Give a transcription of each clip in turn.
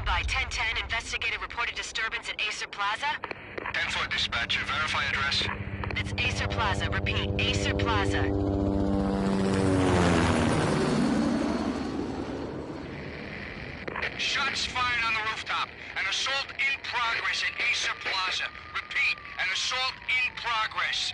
by. 1010, investigated reported disturbance at Acer Plaza. 10-4 dispatcher, verify address. It's Acer Plaza. Repeat, Acer Plaza. Shots fired on the rooftop. An assault in progress at Acer Plaza. Repeat, an assault in progress.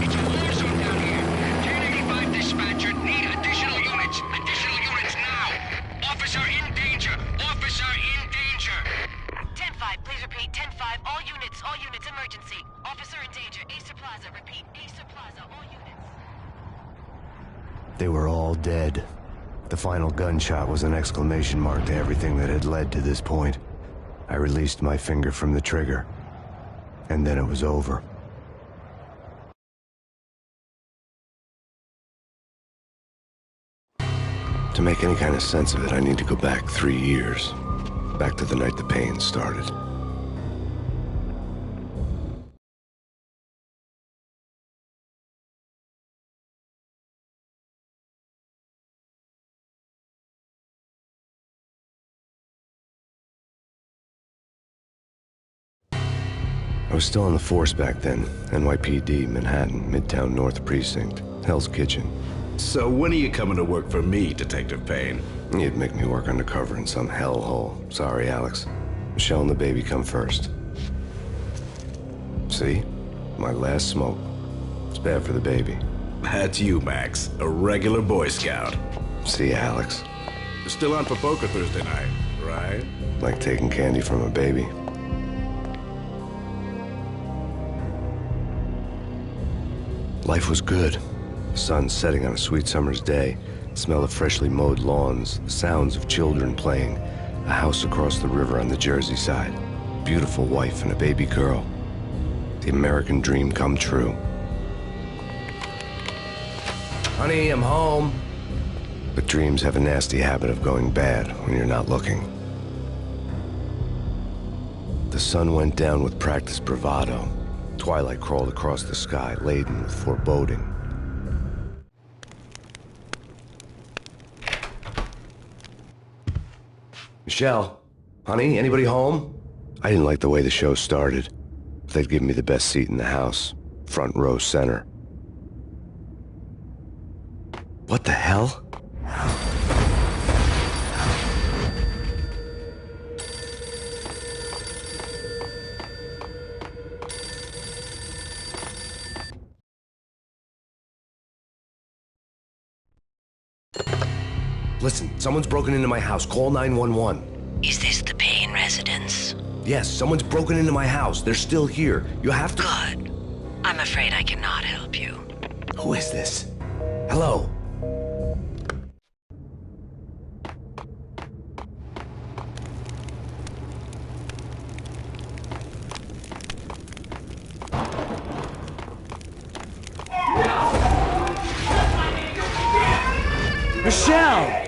It's a war zone down here. 1085 dispatcher, need additional units. Additional units now. Officer in danger. Officer in danger. 10-5, please repeat. 10-5, all units, emergency. Officer in danger, Acer Plaza. Repeat, Acer Plaza, all units. They were all dead. The final gunshot was an exclamation mark to everything that had led to this point. I released my finger from the trigger, and then it was over. To make any kind of sense of it, I need to go back 3 years. Back to the night the Payne started. I was still on the force back then. NYPD, Manhattan, Midtown North Precinct, Hell's Kitchen. So when are you coming to work for me, Detective Payne? You'd make me work undercover in some hellhole. Sorry, Alex. Michelle and the baby come first. See? My last smoke. It's bad for the baby. That's you, Max. A regular Boy Scout. See, Alex. Still on for poker Thursday night, right? Like taking candy from a baby. Life was good. The sun setting on a sweet summer's day, the smell of freshly mowed lawns, the sounds of children playing, a house across the river on the Jersey side, beautiful wife and a baby girl. The American dream come true. Honey, I'm home. But dreams have a nasty habit of going bad when you're not looking. The sun went down with practiced bravado. Twilight crawled across the sky, laden with foreboding. Michelle, honey, anybody home? I didn't like the way the show started. They'd given me the best seat in the house, front row center. What the hell? Listen, someone's broken into my house. Call 911. Is this the Payne residence? Yes, someone's broken into my house. They're still here. You have to... Good. I'm afraid I cannot help you. Who is this? Hello? Michelle!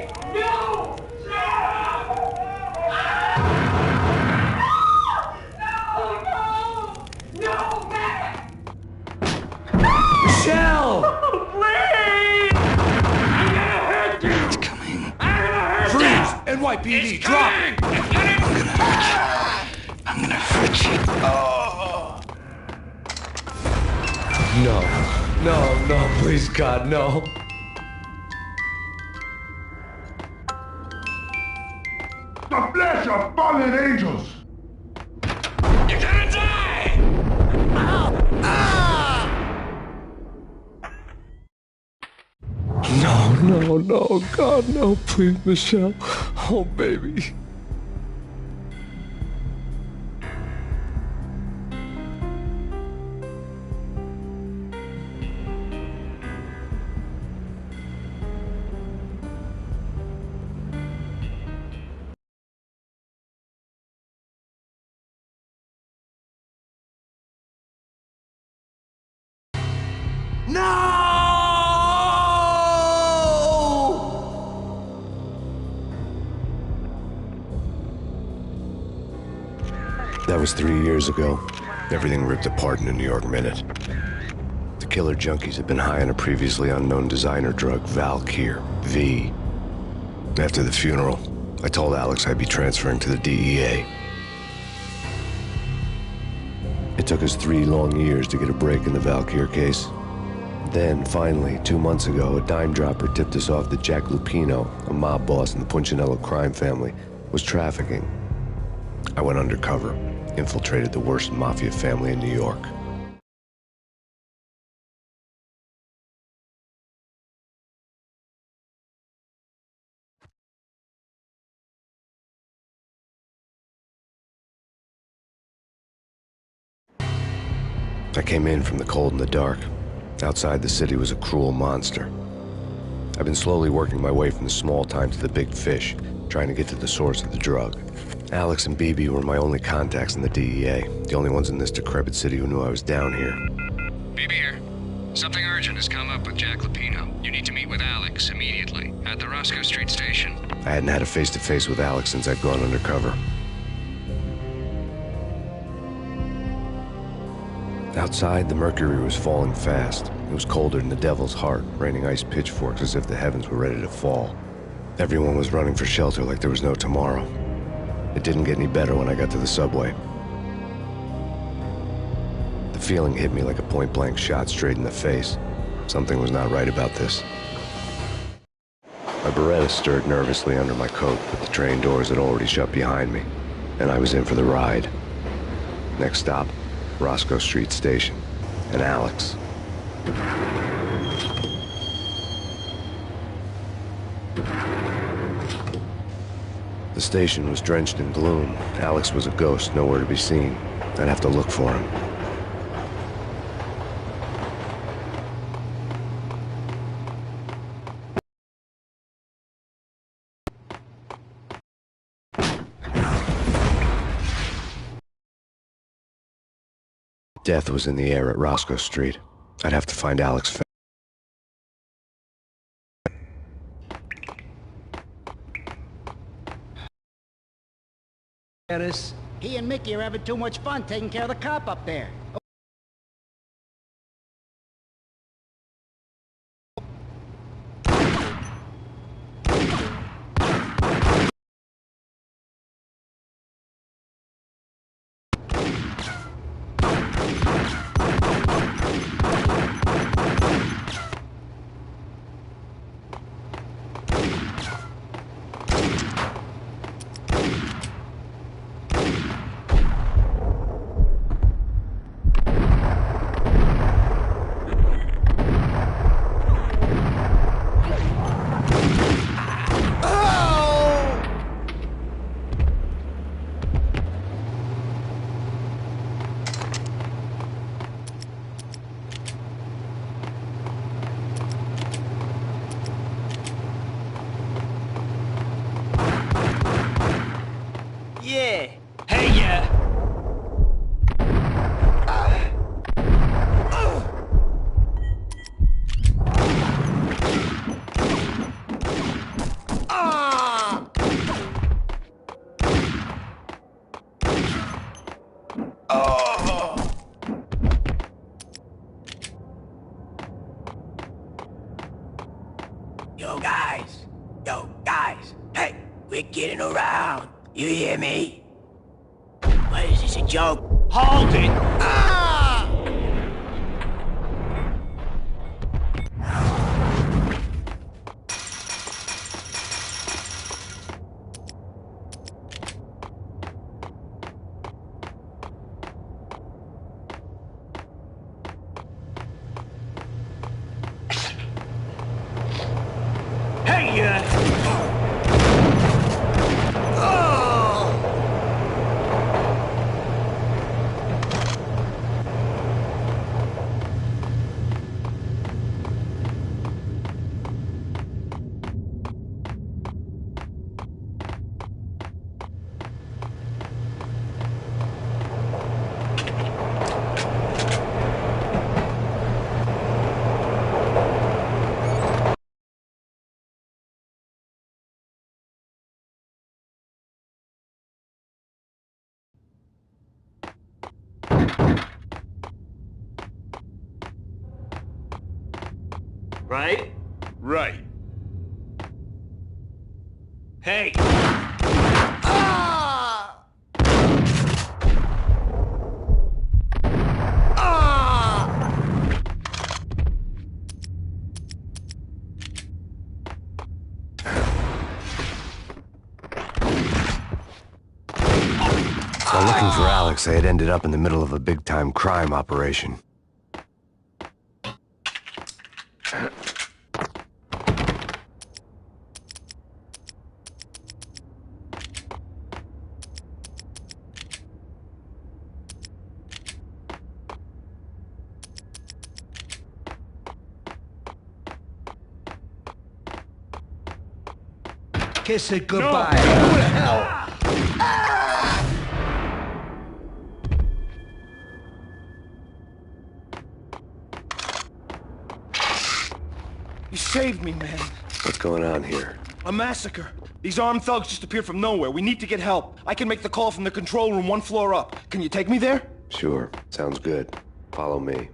Michelle! Please! I'm gonna hurt you! It's coming. I'm gonna hurt Freeze! you! NYPD, drop! I'm gonna hurt you. No, please, God, no. The flesh of fallen angels! You're gonna die! No, God, no, please, Michelle. Oh, baby. No! That was 3 years ago. Everything ripped apart in a New York minute. The killer junkies had been high on a previously unknown designer drug, Valkyr, V. After the funeral, I told Alex I'd be transferring to the DEA. It took us 3 long years to get a break in the Valkyr case. Then, finally, 2 months ago, a dime dropper tipped us off that Jack Lupino, a mob boss in the Punchinello crime family, was trafficking. I went undercover, infiltrated the worst mafia family in New York. I came in from the cold and the dark. Outside, the city was a cruel monster. I've been slowly working my way from the small time to the big fish, trying to get to the source of the drug. Alex and BB were my only contacts in the DEA, the only ones in this decrepit city who knew I was down here. BB here. Something urgent has come up with Jack Lupino. You need to meet with Alex immediately at the Roscoe Street station. I hadn't had a face-to-face with Alex since I'd gone undercover. Outside, the mercury was falling fast. It was colder than the devil's heart, raining ice pitchforks as if the heavens were ready to fall. Everyone was running for shelter like there was no tomorrow. It didn't get any better when I got to the subway. The feeling hit me like a point-blank shot straight in the face. Something was not right about this. My Beretta stirred nervously under my coat, but the train doors had already shut behind me, and I was in for the ride. Next stop, Roscoe Street Station, and Alex. The station was drenched in gloom. Alex was a ghost, nowhere to be seen. I'd have to look for him. Death was in the air at Roscoe Street. I'd have to find Alex fast. He and Mickey are having too much fun taking care of the cop up there. Yeah. Hey, yeah. Yo guys, hey, we're getting around. You hear me? What is this, a joke? Hold it! Hey, right? Right. Hey! While looking for Alex, I had ended up in the middle of a big-time crime operation. Kiss it goodbye. No. Go to hell! You saved me, man. What's going on here? A massacre. These armed thugs just appeared from nowhere. We need to get help. I can make the call from the control room 1 floor up. Can you take me there? Sure, sounds good. Follow me.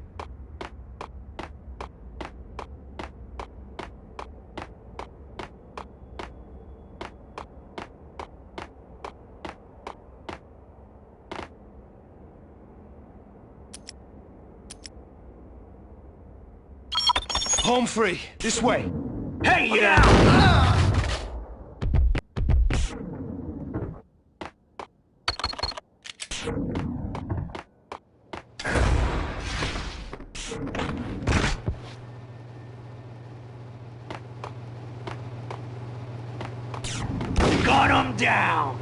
Home free. This way. Hey, yeah! Gun him down!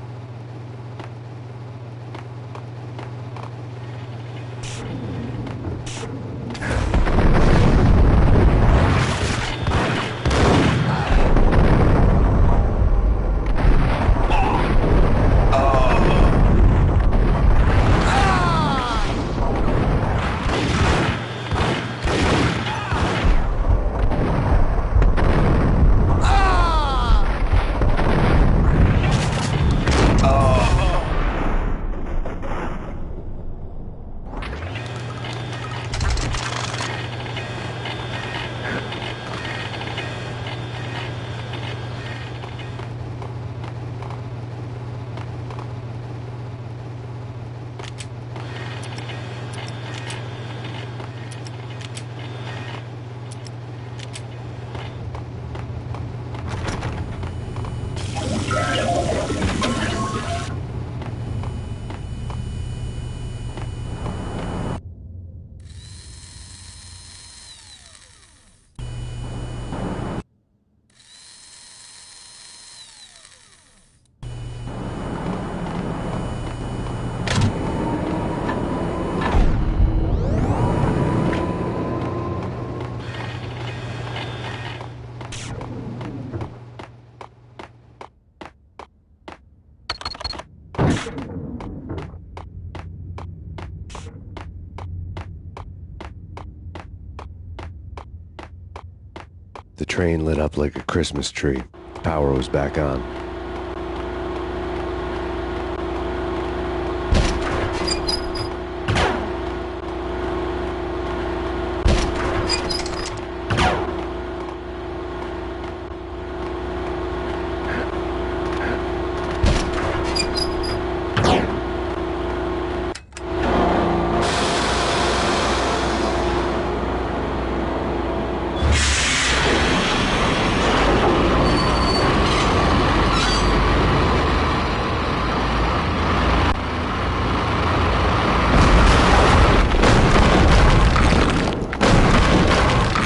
The train lit up like a Christmas tree. Power was back on.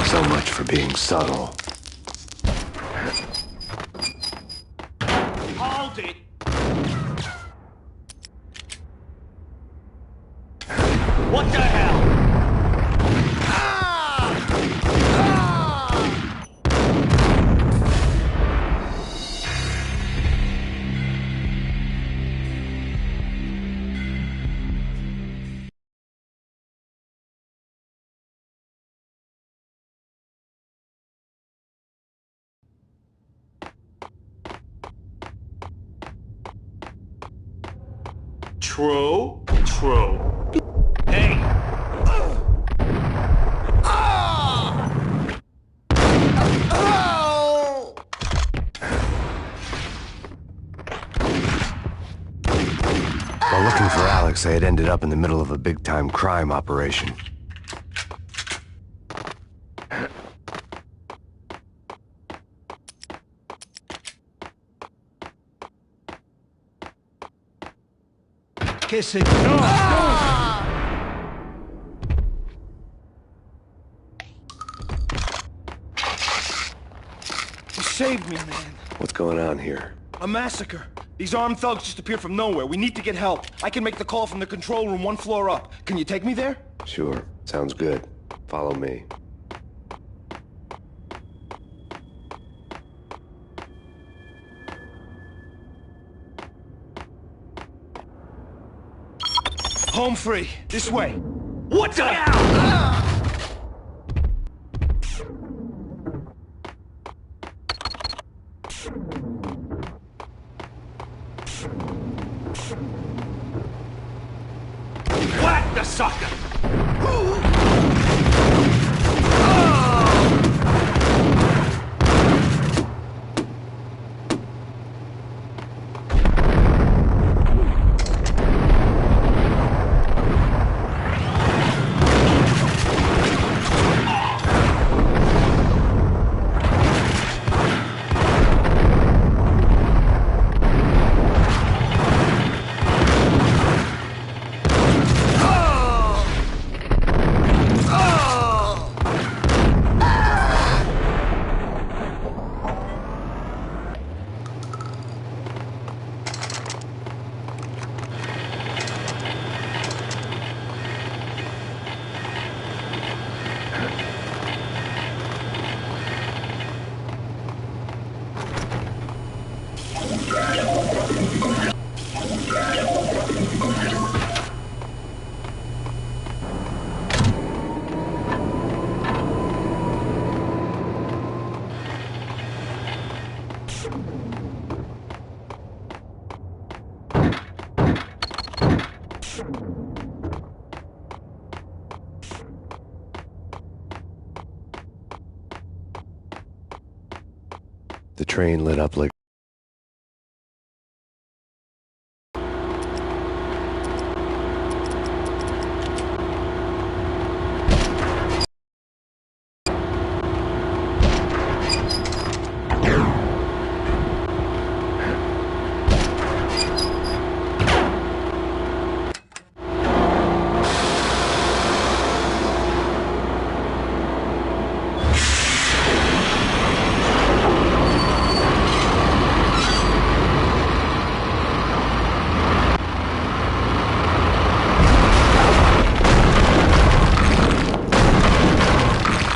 So much for being subtle. Hold it! What the hell? True. Hey! While looking for Alex, I had ended up in the middle of a big-time crime operation. Kiss it. No! You saved me, man. What's going on here? A massacre. These armed thugs just appeared from nowhere. We need to get help. I can make the call from the control room 1 floor up. Can you take me there? Sure. Sounds good. Follow me. Home free. This way. What the hell? Whack the sucker! The train lit up like...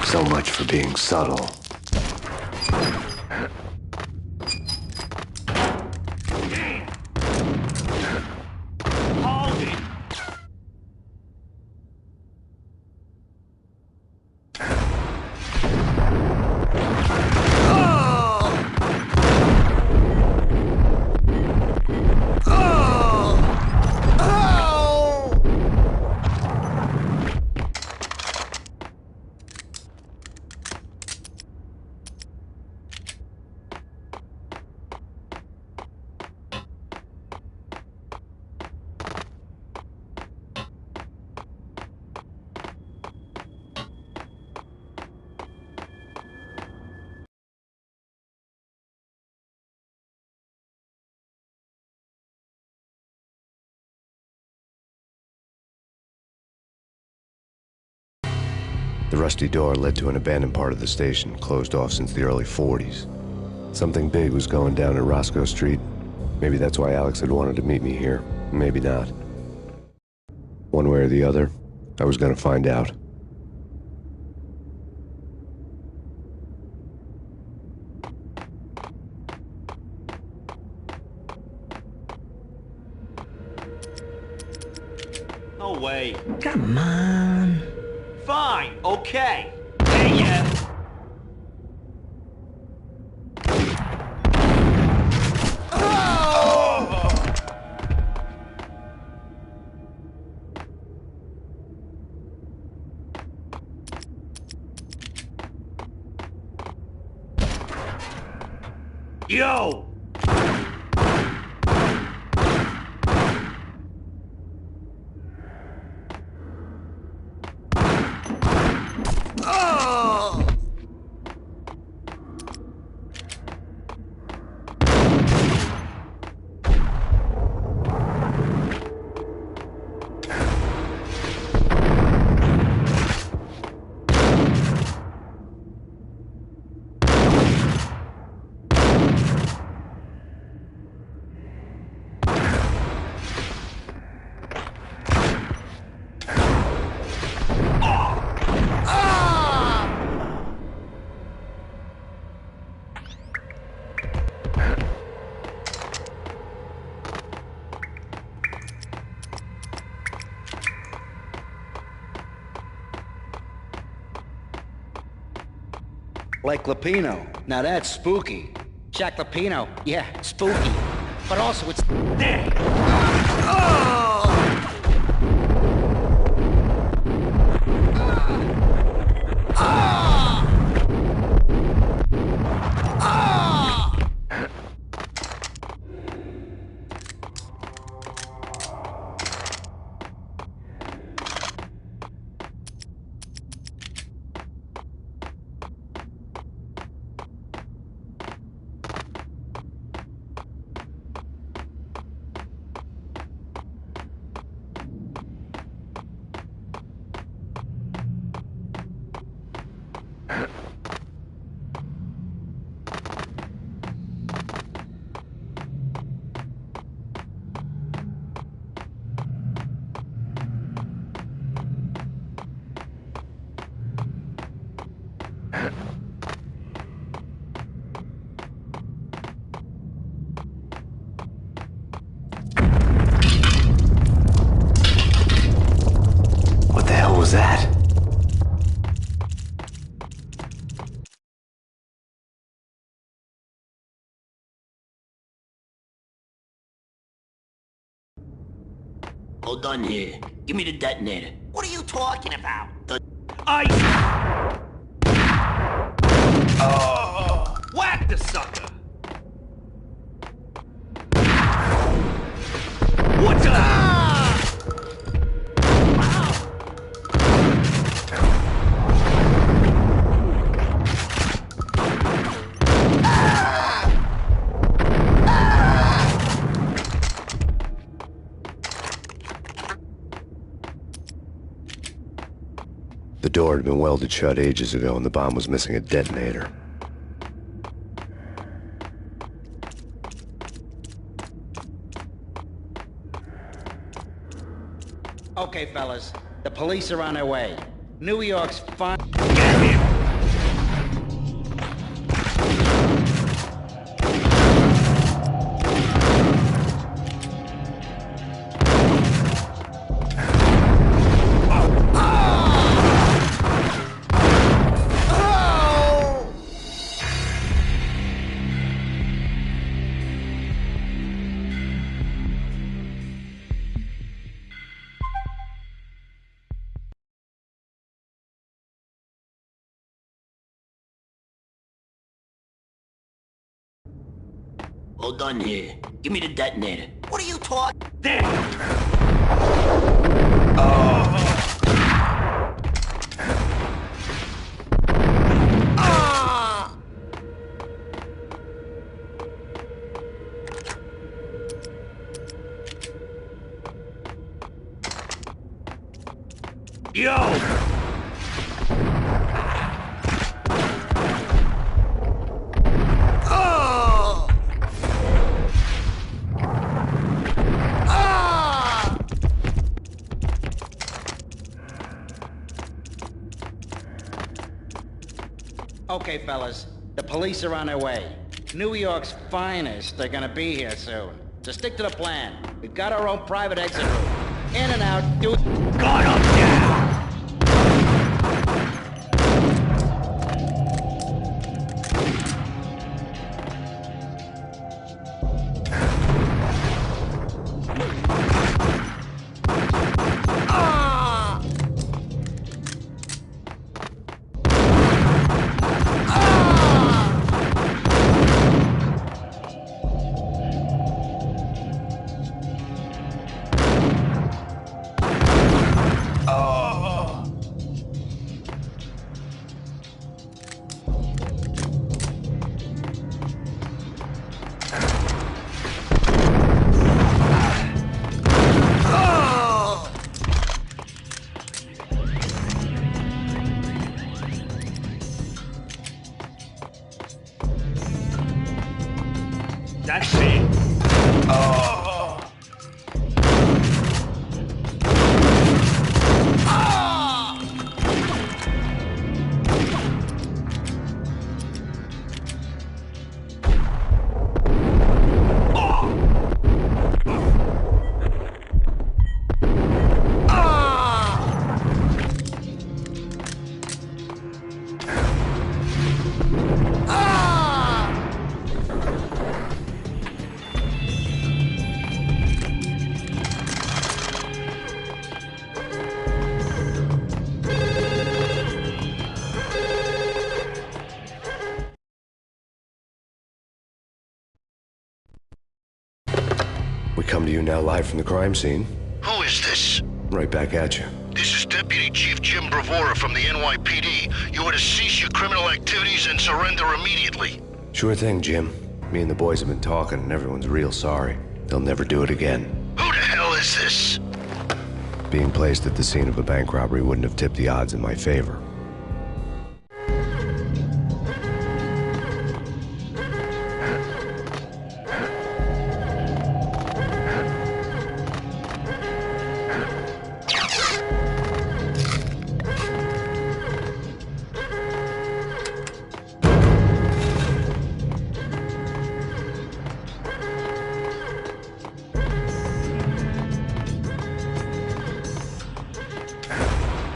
So much for being subtle. Hold it! The rusty door led to an abandoned part of the station, closed off since the early 40s. Something big was going down at Roscoe Street. Maybe that's why Alex had wanted to meet me here. Maybe not. One way or the other, I was gonna find out. No way. Come on. Fine, okay. Hey, yeah. Yo! Like Lapino. Now that's spooky. Jack Lapino, yeah, spooky. But also it's... There! What the hell was that? Hold on here. Give me the detonator. What are you talking about? Oh! Whack the sucker! What the... The door had been welded shut ages ago and the bomb was missing a detonator. Okay, fellas. The police are on their way. New York's fine. Get him! Hold on here. Give me the detonator. What are you talking? There! Yo! Okay, fellas. The police are on their way. New York's finest are gonna be here soon. So stick to the plan. We've got our own private exit route. In and out, do it. Got him down! come to you now live from the crime scene. Who is this? Right back at you. This is Deputy Chief Jim Bravura from the NYPD. You are to cease your criminal activities and surrender immediately. Sure thing, Jim. Me and the boys have been talking, and everyone's real sorry. They'll never do it again. Who the hell is this? Being placed at the scene of a bank robbery wouldn't have tipped the odds in my favor.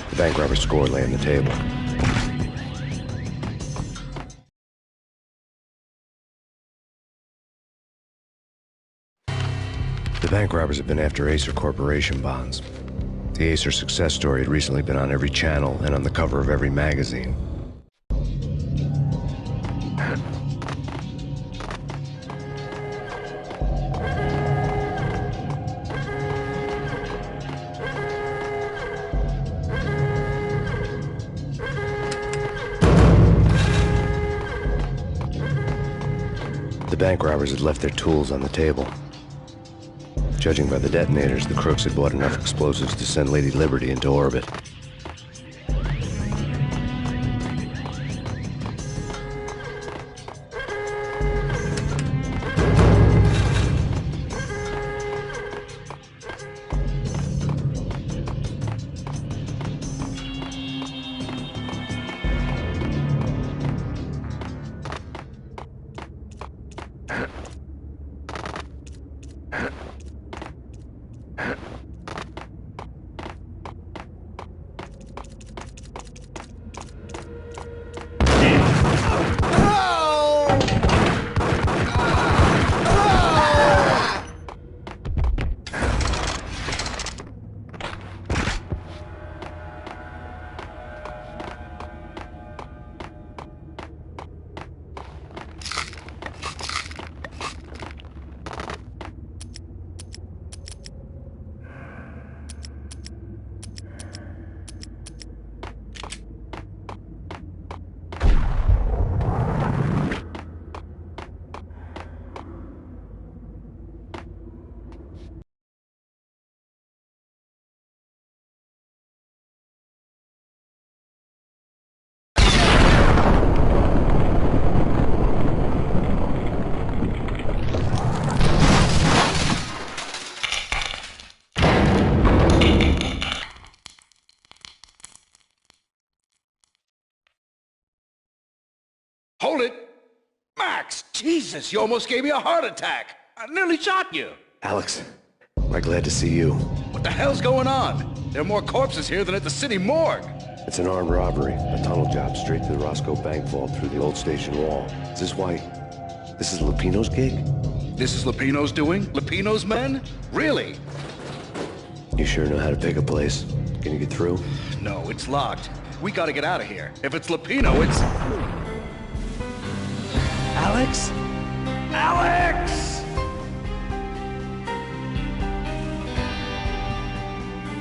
The bank robber's score lay on the table. The bank robbers have been after Acer Corporation bonds. The Acer success story had recently been on every channel and on the cover of every magazine. The bank robbers had left their tools on the table. Judging by the detonators, the crooks had bought enough explosives to send Lady Liberty into orbit. Hold it! Max! Jesus, you almost gave me a heart attack! I nearly shot you! Alex, we're glad to see you. What the hell's going on? There are more corpses here than at the city morgue! It's an armed robbery, a tunnel job straight to the Roscoe Bank vault through the old station wall. Is this why... this is Lupino's gig? This is Lupino's doing? Lupino's men? Really? You sure know how to pick a place. Can you get through? No, it's locked. We gotta get out of here. If it's Lupino, it's... Alex? Alex!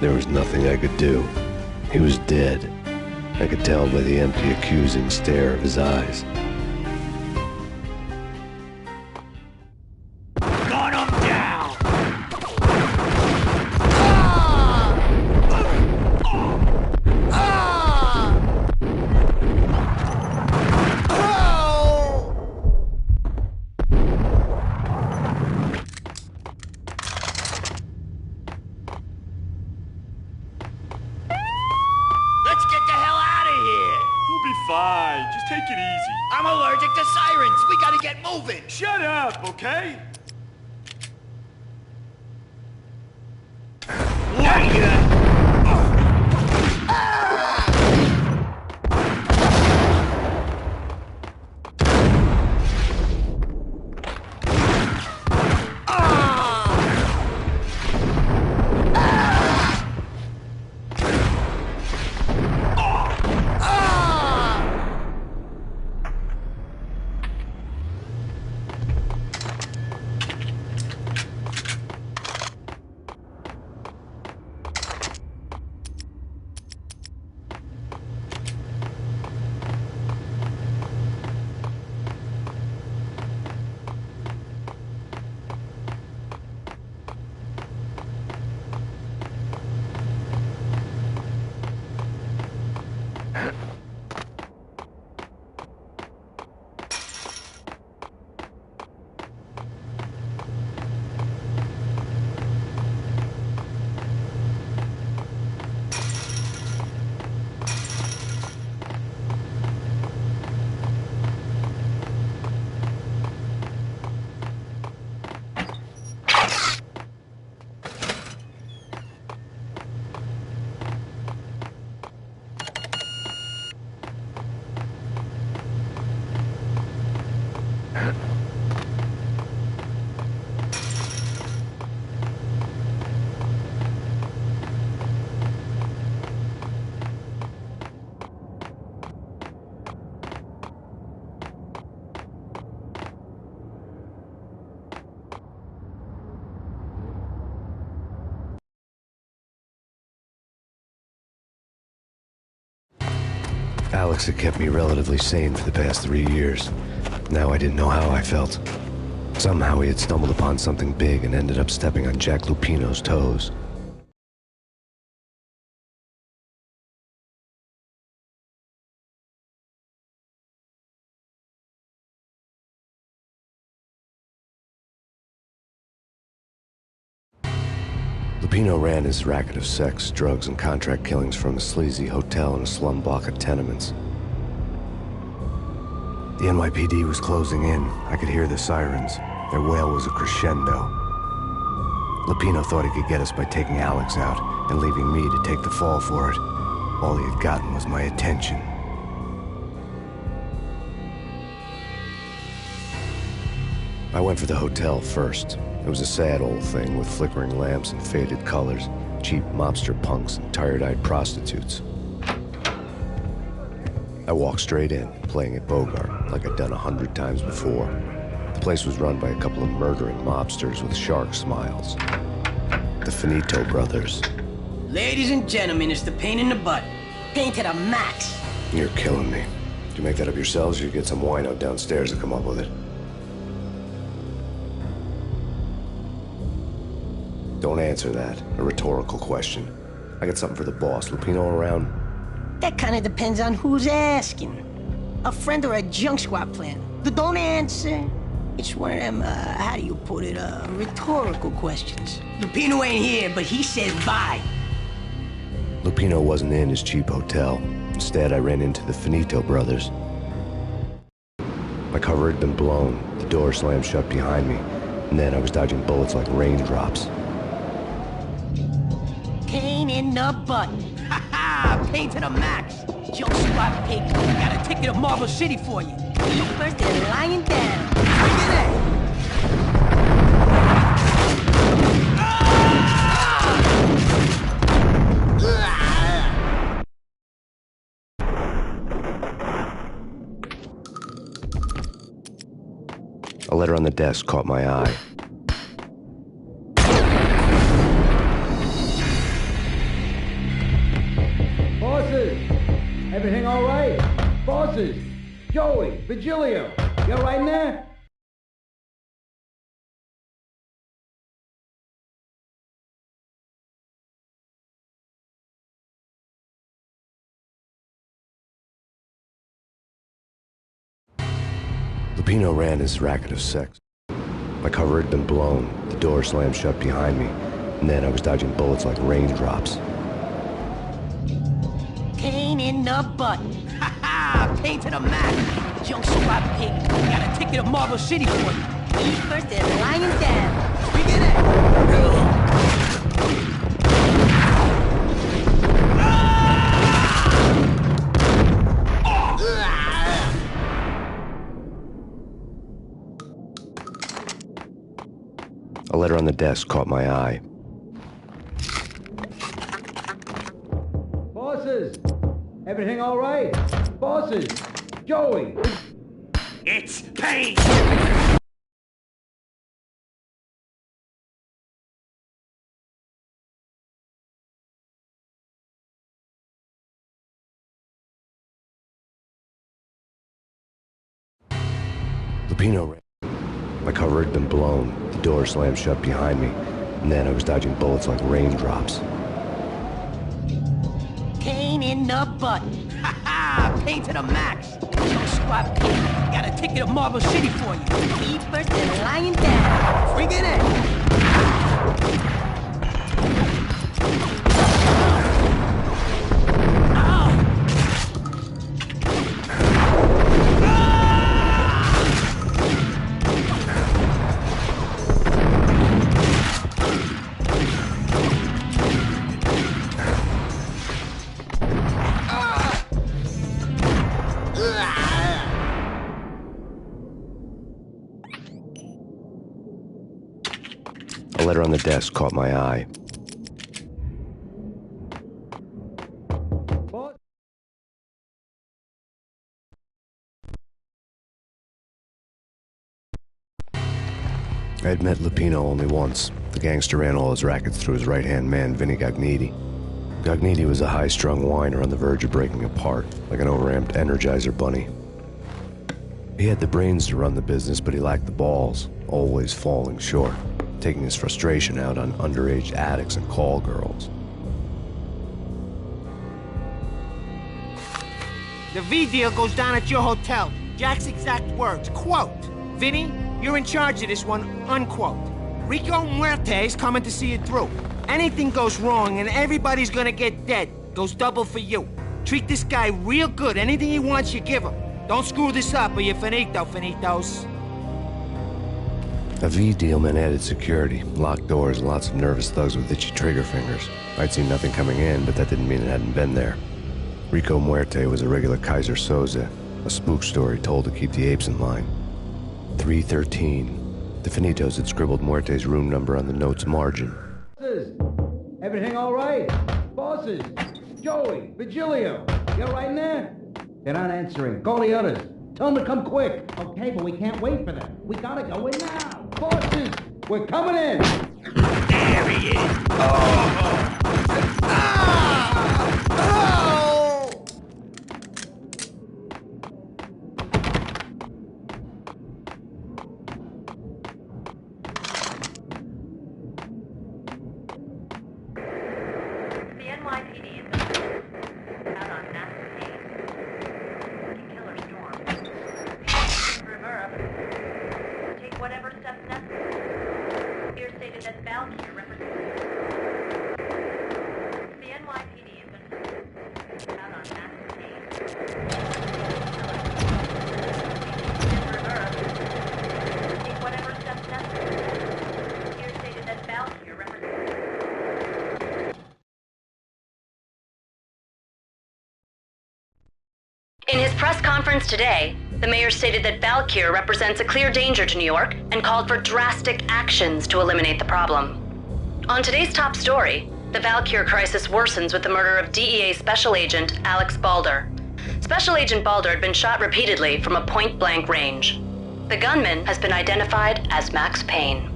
There was nothing I could do. He was dead. I could tell by the empty, accusing stare of his eyes. Gun him down! Let's get the hell out of here! We'll be fine. Just take it easy. I'm allergic to sirens. We gotta get moving. Shut up, okay? Alex had kept me relatively sane for the past 3 years. Now I didn't know how I felt. Somehow he had stumbled upon something big and ended up stepping on Jack Lupino's toes. Lupino ran his racket of sex, drugs, and contract killings from a sleazy hotel in a slum block of tenements. The NYPD was closing in. I could hear the sirens. Their wail was a crescendo. Lupino thought he could get us by taking Alex out and leaving me to take the fall for it. All he had gotten was my attention. I went for the hotel first. It was a sad old thing with flickering lamps and faded colors, cheap mobster punks and tired-eyed prostitutes. I walked straight in, playing at Bogart, like I'd done 100 times before. The place was run by a couple of murdering mobsters with shark smiles. The Finito brothers. Ladies and gentlemen, it's the Payne in the butt. Payne to the max. You're killing me. Did you make that up yourselves, or you get some wino downstairs to come up with it? Don't answer that. A rhetorical question. I got something for the boss. Lupino around? That kind of depends on who's asking. A friend or a junk squad plan. Don't answer. It's one of them, how do you put it, rhetorical questions. Lupino ain't here, but he says bye. Lupino wasn't in his cheap hotel. Instead, I ran into the Finito brothers. My cover had been blown. The door slammed shut behind me. And then I was dodging bullets like raindrops. Payne in the butt. Ha ha! Payne to the max. Junk squad pig. Got a ticket to Marble City for you. You first and lying down. Bring it in. A letter on the desk caught my eye. Bosses! Everything all right? Bosses! Joey! Vigilio! You all right in there? Lupino ran his racket of sex. My cover had been blown. The door slammed shut behind me. And then I was dodging bullets like raindrops. Payne in the butt. Ha ha! Payne to the max. Junk squad pig. Got a ticket to Marble City for you. You first and lying down. Bring it in. A letter on the desk caught my eye. Bosses! Everything all right? Bosses! Joey! It's Payne! Lupino ran. My cover had been blown. The door slammed shut behind me. And then I was dodging bullets like raindrops. Payne in the butt. Ha ha! Payne to the max. Junk squad pig. Got a ticket to Marble City for you. Be first and lying down. Bring it in. A letter on the desk caught my eye. I had met Lupino only once. The gangster ran all his rackets through his right-hand man, Vinny Gagniti. Gognitti was a high-strung whiner on the verge of breaking apart, like an overamped Energizer bunny. He had the brains to run the business, but he lacked the balls, always falling short, taking his frustration out on underage addicts and call girls. The V deal goes down at your hotel. Jack's exact words, quote, "Vinny, you're in charge of this one," unquote. Rico Muerte's coming to see it through. Anything goes wrong and everybody's gonna get dead. Goes double for you. Treat this guy real good. Anything he wants, you give him. Don't screw this up or you're finito, finitos. A V deal meant added security, locked doors, and lots of nervous thugs with itchy trigger fingers. I'd seen nothing coming in, but that didn't mean it hadn't been there. Rico Muerte was a regular Kaiser Soze, a spook story told to keep the apes in line. 313. The Finitos had scribbled Muerte's room number on the note's margin. Everything all right? Bosses? Joey, Virgilio, you all right in there? They're not answering. Call the others. Tell them to come quick. Okay, but we can't wait for them. We gotta go in now. Bosses, we're coming in. There he is. Oh! Ah! Oh! The NYPD is out on massive Payne. Killer storm. Rivera, take whatever steps necessary. Here stated that Valkyrie represents. The NYPD is out on massive Payne. Rivera, take whatever steps necessary. Here stated that Valkyrie represents. In his press conference today, the mayor stated that Valkyr represents a clear danger to New York and called for drastic actions to eliminate the problem. On today's top story, the Valkyr crisis worsens with the murder of DEA Special Agent Alex Balder. Special Agent Balder had been shot repeatedly from a point-blank range. The gunman has been identified as Max Payne.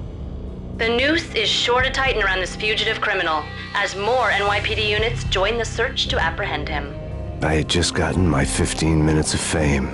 The noose is sure to tighten around this fugitive criminal as more NYPD units join the search to apprehend him. I had just gotten my 15 minutes of fame.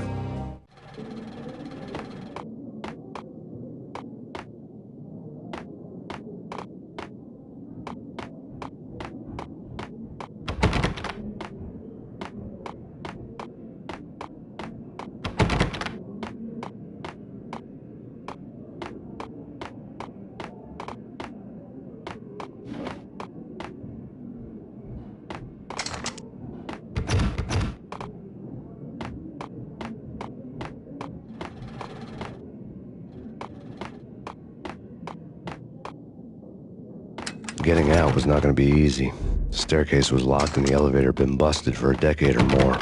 Getting out was not going to be easy. The staircase was locked and the elevator had been busted for a decade or more.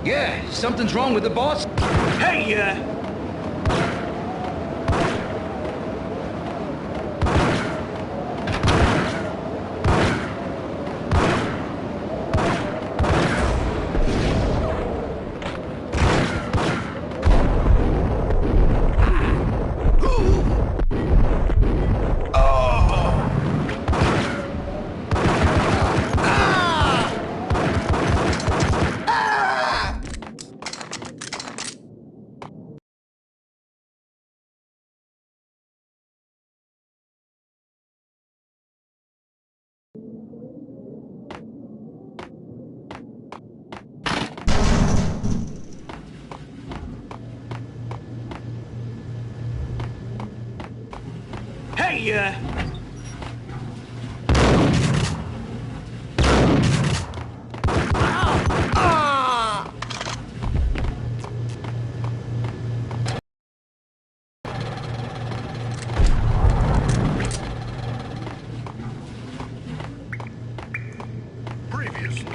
Yeah, something's wrong with the boss. Hey,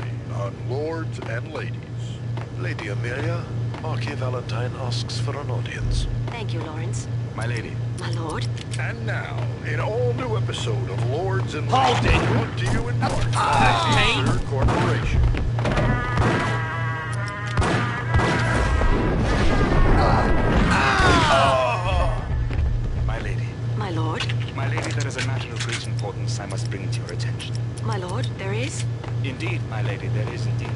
duty on lords and ladies. Lady Amelia, Marquis Valentine asks for an audience. Thank you, Lawrence. My lady. My lord. And now, an all-new episode of Lords and Hold Ladies it! brought to you in part by Payne? Third Corporation. My lady. My lord. My lady, there is a matter of great importance I must bring to your attention. My lord, there is? Indeed, my lady, there is indeed.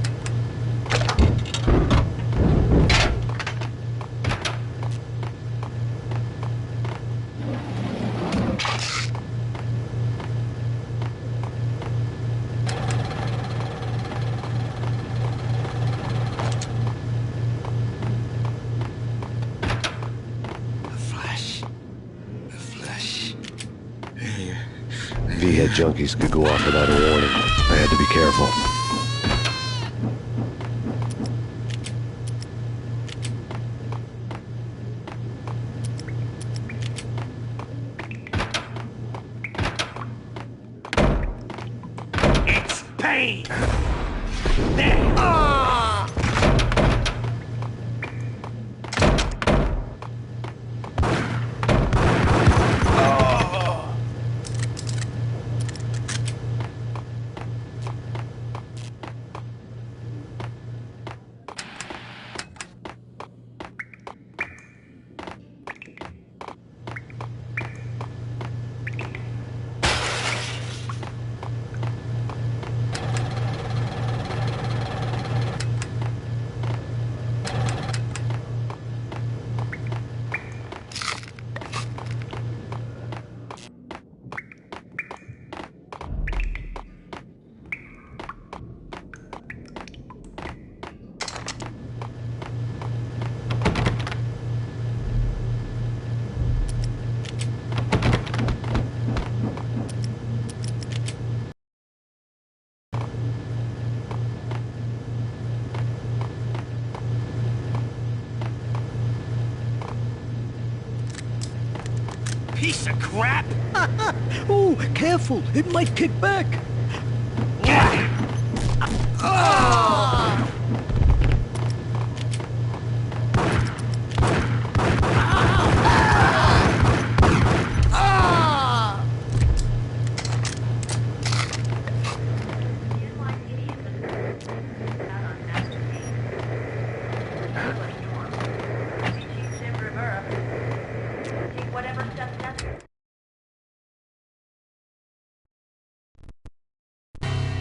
V-head junkies could go off without a warning. I had to be careful. It's Payne! There! Piece of crap! Oh, careful! It might kick back!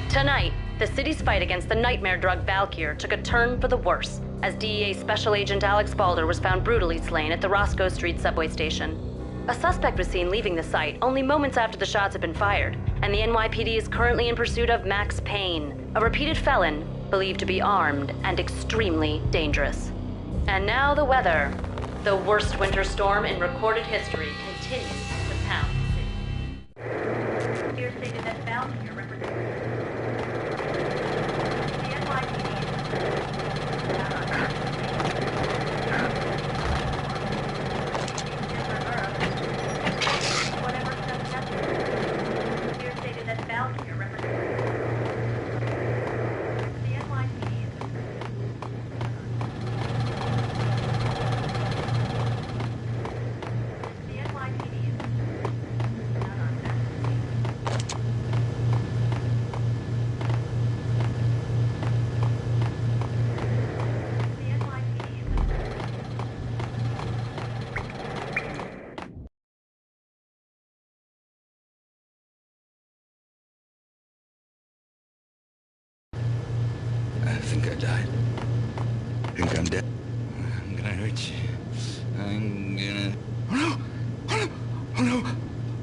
Tonight, the city's fight against the nightmare drug Valkyr took a turn for the worse, as DEA Special Agent Alex Balder was found brutally slain at the Roscoe Street subway station. A suspect was seen leaving the site only moments after the shots had been fired, and the NYPD is currently in pursuit of Max Payne, a repeated felon believed to be armed and extremely dangerous. And now the weather. The worst winter storm in recorded history continues to pound the city. Here stated that Valkyr represents the NYPD. Here stated that Valkyr represents the NYPD. The NYPD is not on that. The NYPD is I think I died. I think I'm dead. I'm gonna hurt you. I'm gonna... Oh no! Oh no! Oh no!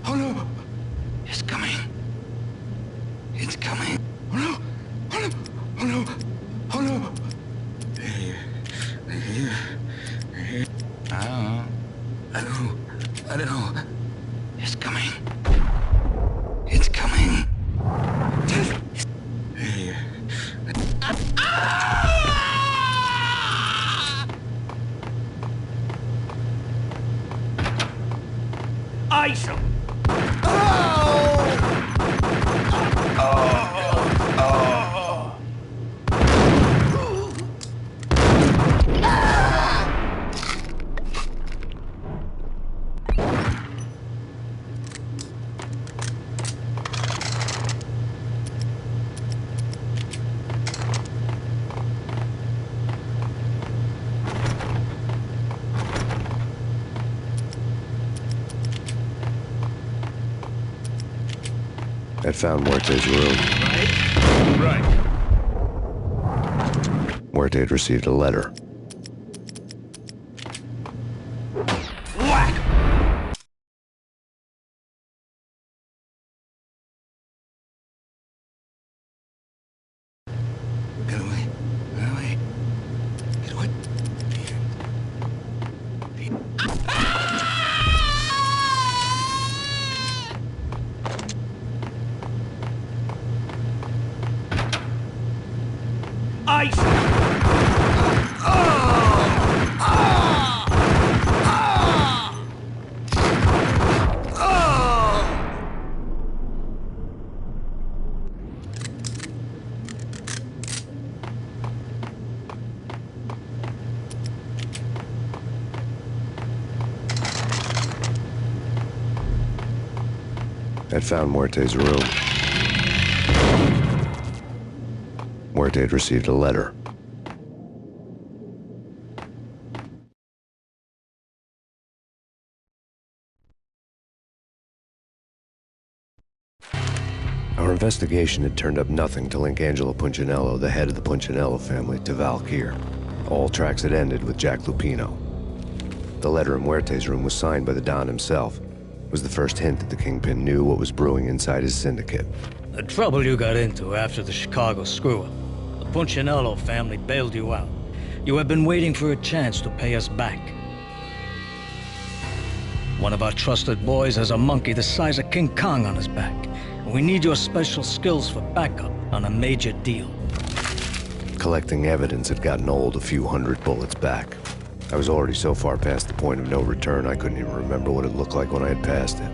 Oh no! It's coming. It's coming. Oh no! Oh no! Oh no! Oh no! Here. Here. Here. I know. It's coming. It's coming. Here. Ice him! I'd found Muerte's room. Right. Muerte had received a letter. Whack! Get away. Get away. Get away. Ice! I'd found Muerte's room. Muerte had received a letter. Our investigation had turned up nothing to link Angelo Punchinello, the head of the Punchinello family, to Valkyr. All tracks had ended with Jack Lupino. The letter in Muerte's room was signed by the Don himself. It was the first hint that the Kingpin knew what was brewing inside his syndicate. The trouble you got into after the Chicago screw-up. The Punchinello family bailed you out. You have been waiting for a chance to pay us back. One of our trusted boys has a monkey the size of King Kong on his back. And we need your special skills for backup on a major deal. Collecting evidence had gotten old a few hundred bullets back. I was already so far past the point of no return, I couldn't even remember what it looked like when I had passed it.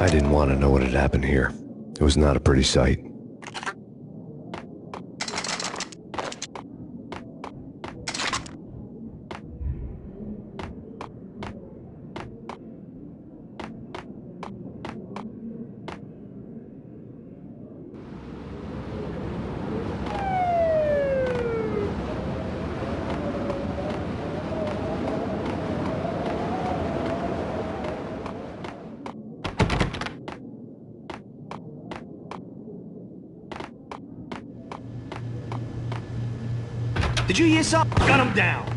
I didn't want to know what had happened here. It was not a pretty sight. Did you hear something? Gun him down.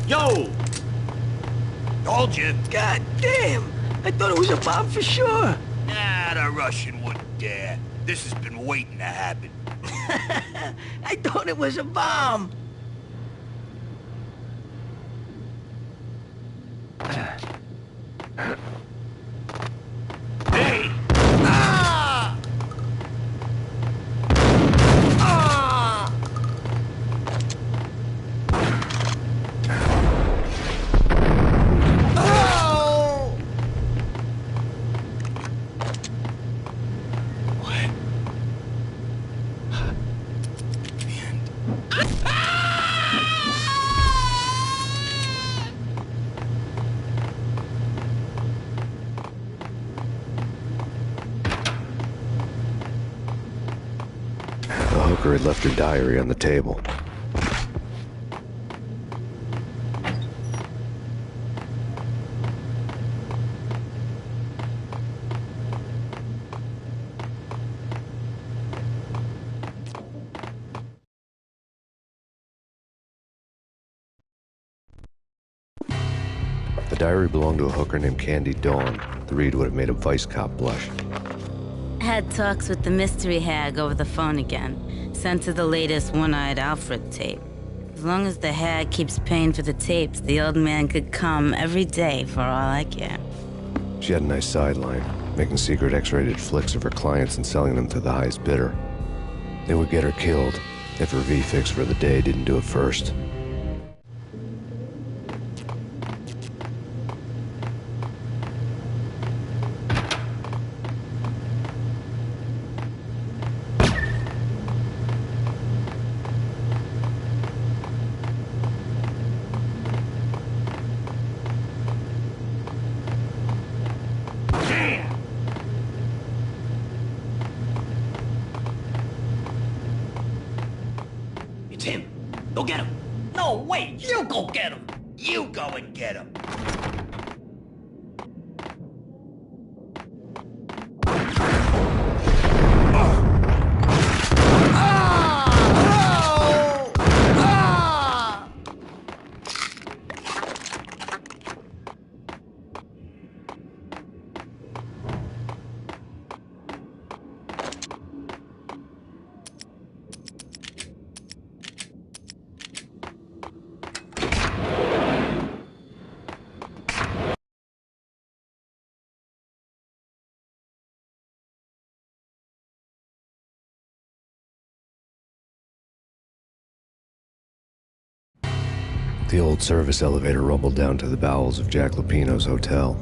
Yo! Told you. God damn! I thought it was a bomb for sure. Nah, the Russian wouldn't dare. This has been waiting to happen. I thought it was a bomb. Hey! hooker had left her diary on the table. The diary belonged to a hooker named Candy Dawn. The read would have made a vice cop blush. Had talks with the mystery hag over the phone again. Sent her the latest One-Eyed Alfred tape. As long as the hag keeps paying for the tapes, the old man could come every day for all I care. She had a nice sideline, making secret X-rated flicks of her clients and selling them to the highest bidder. They would get her killed if her V-fix for the day didn't do it first. It's him. Go get him. No, wait. You go get him. You go and get him. The old service elevator rumbled down to the bowels of Jack Lupino's hotel.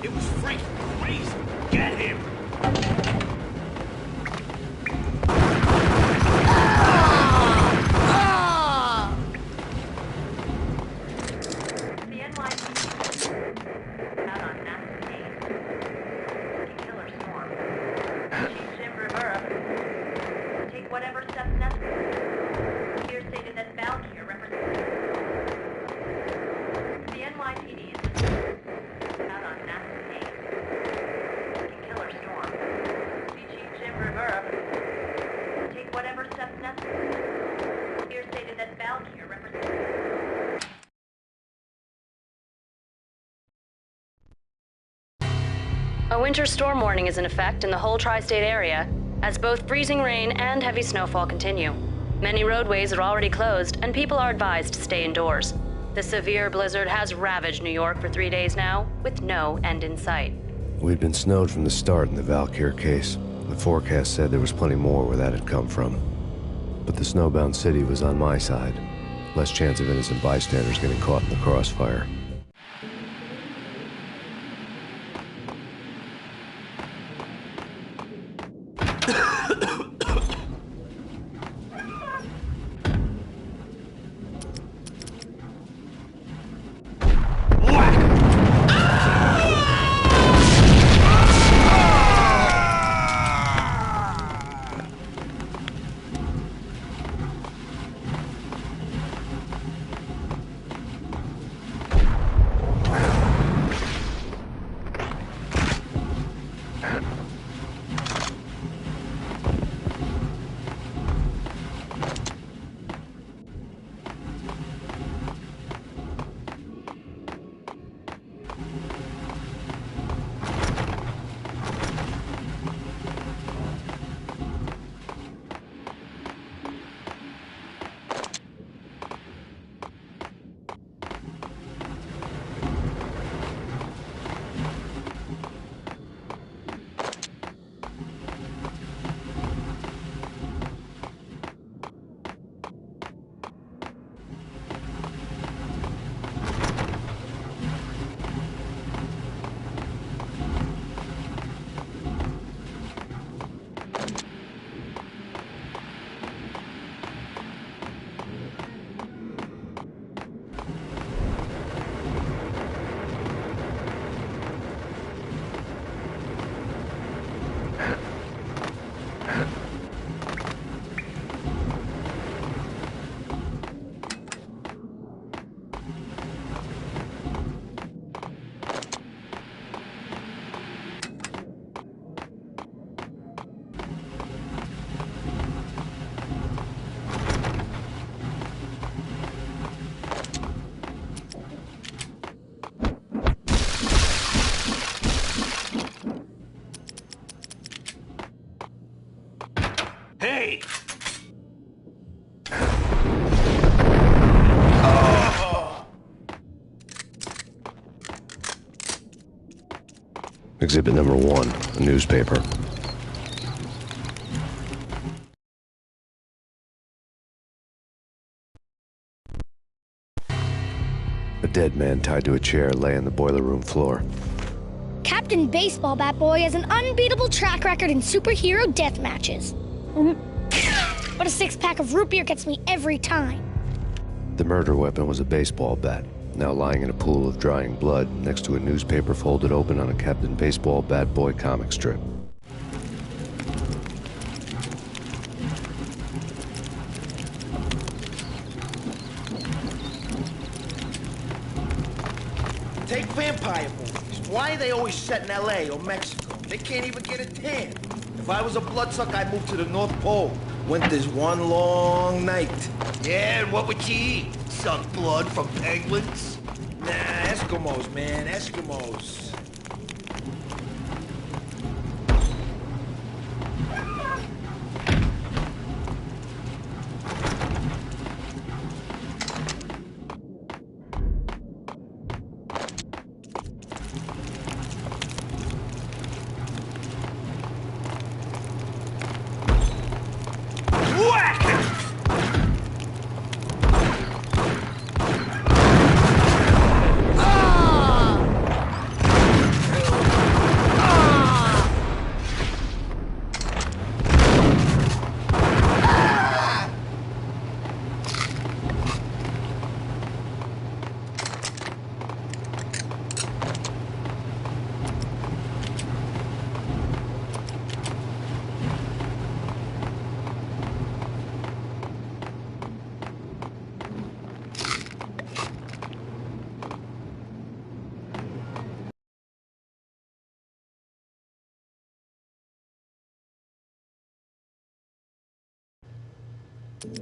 It was freaking crazy. Get him. A winter storm warning is in effect in the whole tri-state area, as both freezing rain and heavy snowfall continue. Many roadways are already closed, and people are advised to stay indoors. The severe blizzard has ravaged New York for 3 days now, with no end in sight. We'd been snowed from the start in the Valkyr case. The forecast said there was plenty more where that had come from. But the snowbound city was on my side. Less chance of innocent bystanders getting caught in the crossfire. Hey! Exhibit number 1, a newspaper. A dead man tied to a chair lay on the boiler room floor. Captain Baseball Bat Boy has an unbeatable track record in superhero death matches. But a 6-pack of root beer gets me every time. The murder weapon was a baseball bat, now lying in a pool of drying blood next to a newspaper folded open on a Captain Baseball Bat Boy comic strip. Take vampire movies. Why are they always set in L.A. or Mexico? They can't even get a tan. If I was a bloodsucker, I'd move to the North Pole. Winter's one long night. Yeah, and what would you eat? Suck blood from penguins? Nah, Eskimos, man, Eskimos.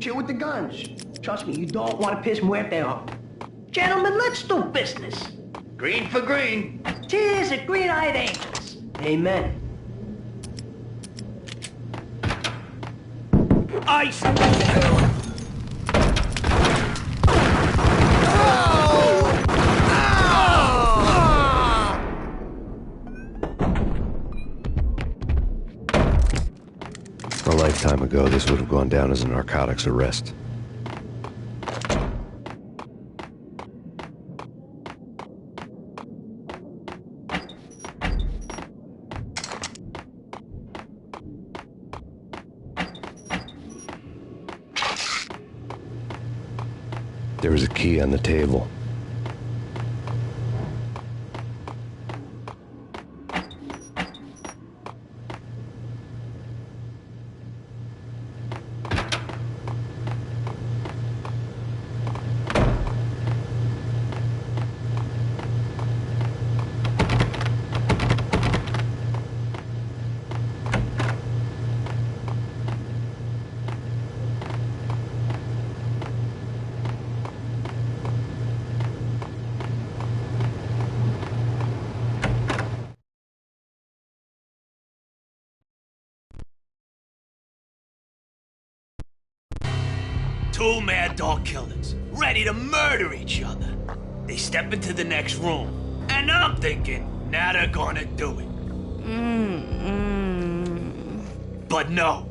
Chill with the guns. Trust me, you don't want to piss Muerte off. Gentlemen, let's do business. Green for green. Cheers at Green-Eyed Angels. Amen. Ice! A lifetime ago, this would have gone down as a narcotics arrest. There was a key on the table. Two mad dog killers, ready to murder each other. They step into the next room, and I'm thinking, now they're gonna do it. But no.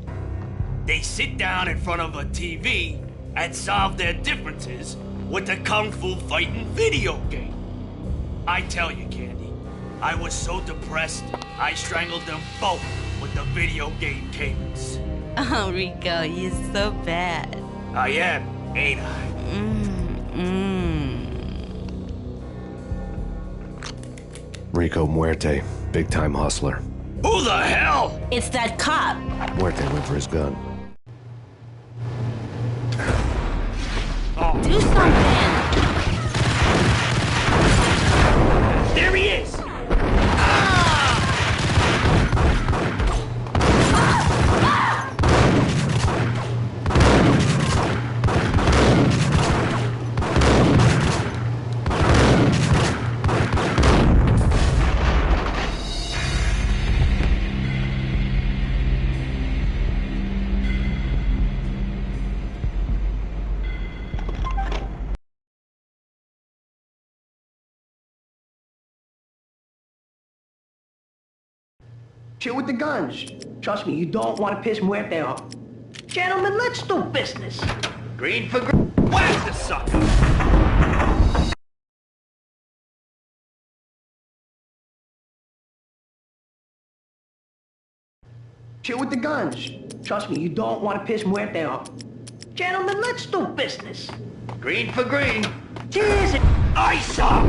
They sit down in front of a TV and solve their differences with a kung fu fighting video game. I tell you, Candy, I was so depressed, I strangled them both with the video game cables. Oh, Rico, you're so bad. I am, ain't I? Rico Muerte, big-time hustler. Who the hell? It's that cop. Muerte went for his gun. Do something. There he is! Chill with the guns. Trust me, you don't want to piss Muerte off. Gentlemen, let's do business. Green for green. Whack the sucker! Chill with the guns. Trust me, you don't want to piss Muerte off. Gentlemen, let's do business. Green for green. Cheers! Ice up!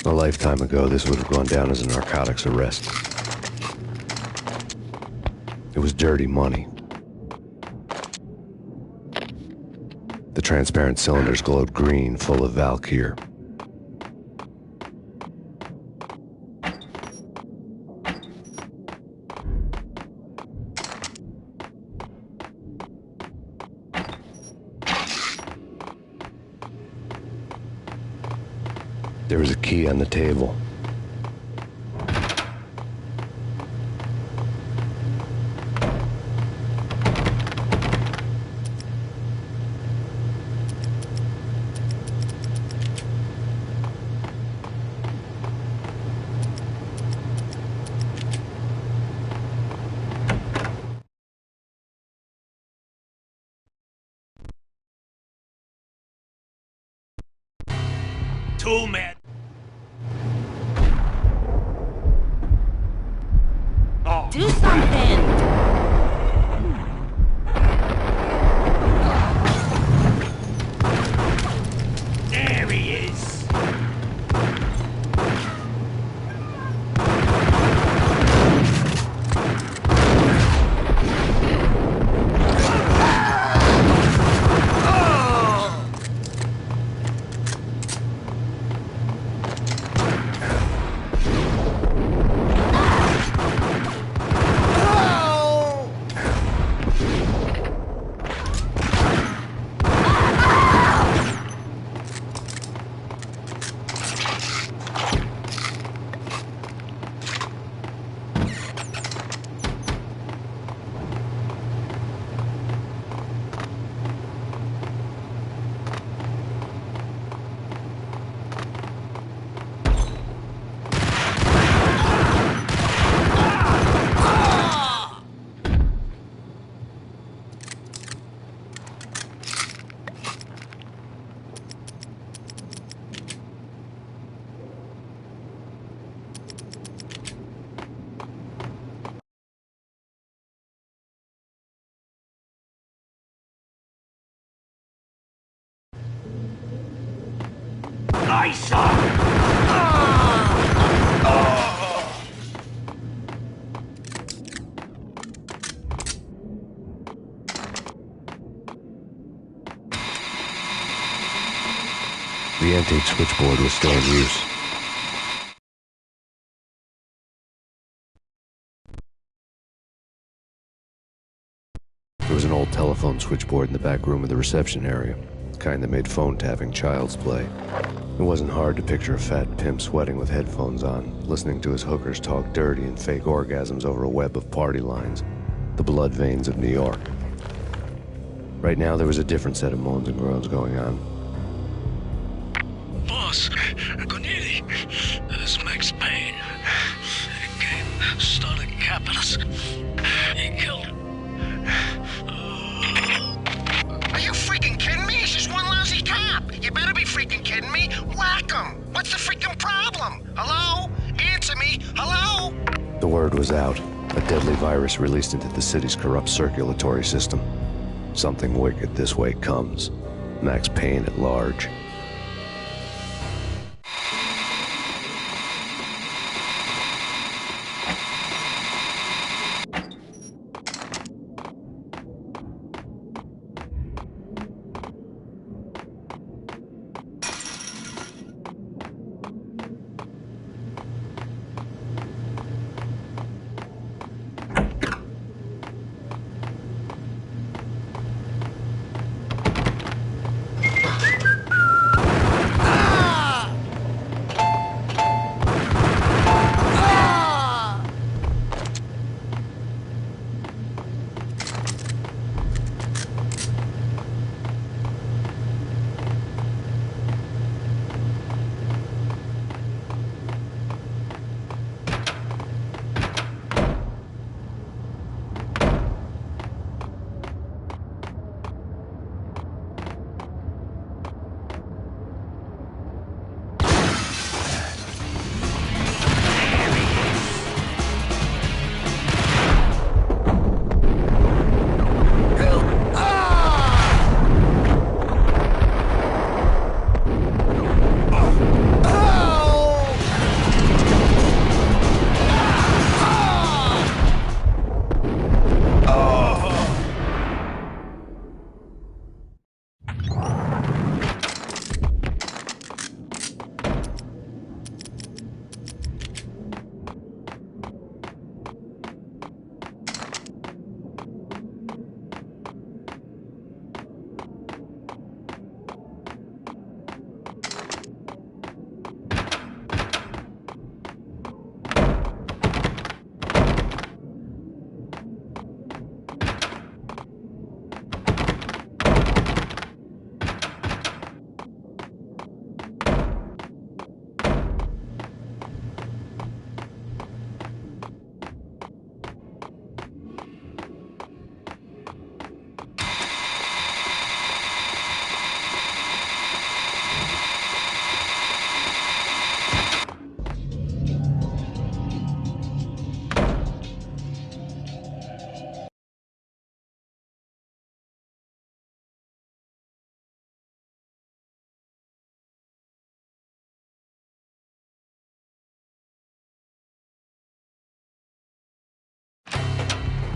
A lifetime ago, this would have gone down as a narcotics arrest. It was dirty money. The transparent cylinders glowed green, full of Valkyr. There was a key on the table. Tool man. Oh. Do something! There he is. Ice up! The antique switchboard was still in use. There was an old telephone switchboard in the back room of the reception area, the kind that made phone tapping child's play. It wasn't hard to picture a fat pimp sweating with headphones on, listening to his hookers talk dirty and fake orgasms over a web of party lines, the blood veins of New York. Right now, there was a different set of moans and groans going on. Boss, Corneli, this is Max Payne. He came, started capping us. He killed. Are you freaking kidding me? He's just one lousy cop. You better be freaking kidding me. Whack him. What's the freaking problem? Hello? Answer me. Hello? The word was out. A deadly virus released into the city's corrupt circulatory system. Something wicked this way comes. Max Payne at large.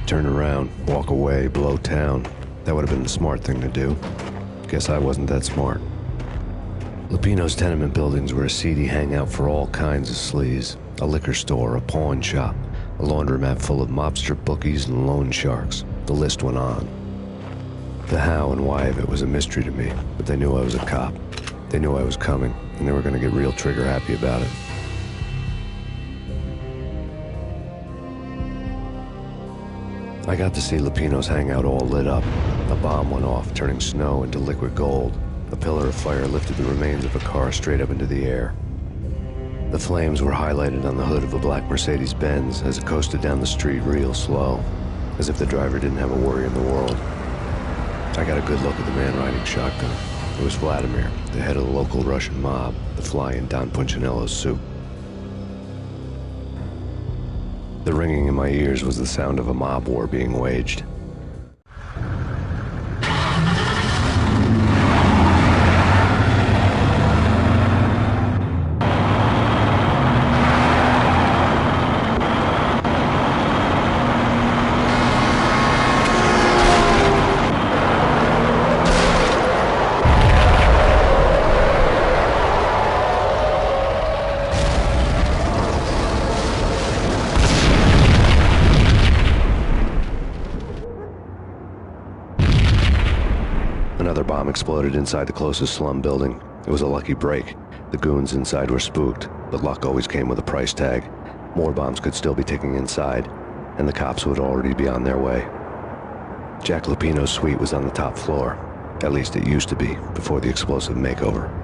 turn around, walk away, blow town. That would have been the smart thing to do. Guess I wasn't that smart. Lupino's tenement buildings were a seedy hangout for all kinds of sleaze. A liquor store, a pawn shop, a laundromat full of mobster bookies and loan sharks. The list went on. The how and why of it was a mystery to me, but they knew I was a cop. They knew I was coming, and they were going to get real trigger happy about it. I got to see Lupino's hangout all lit up. A bomb went off, turning snow into liquid gold. A pillar of fire lifted the remains of a car straight up into the air. The flames were highlighted on the hood of a black Mercedes-Benz as it coasted down the street real slow, as if the driver didn't have a worry in the world. I got a good look at the man riding shotgun. It was Vladimir, the head of the local Russian mob, the fly in Don Punchinello's soup. The ringing in my ears was the sound of a mob war being waged. Another bomb exploded inside the closest slum building. It was a lucky break. The goons inside were spooked, but luck always came with a price tag. More bombs could still be ticking inside, and the cops would already be on their way. Jack Lupino's suite was on the top floor. At least it used to be, before the explosive makeover.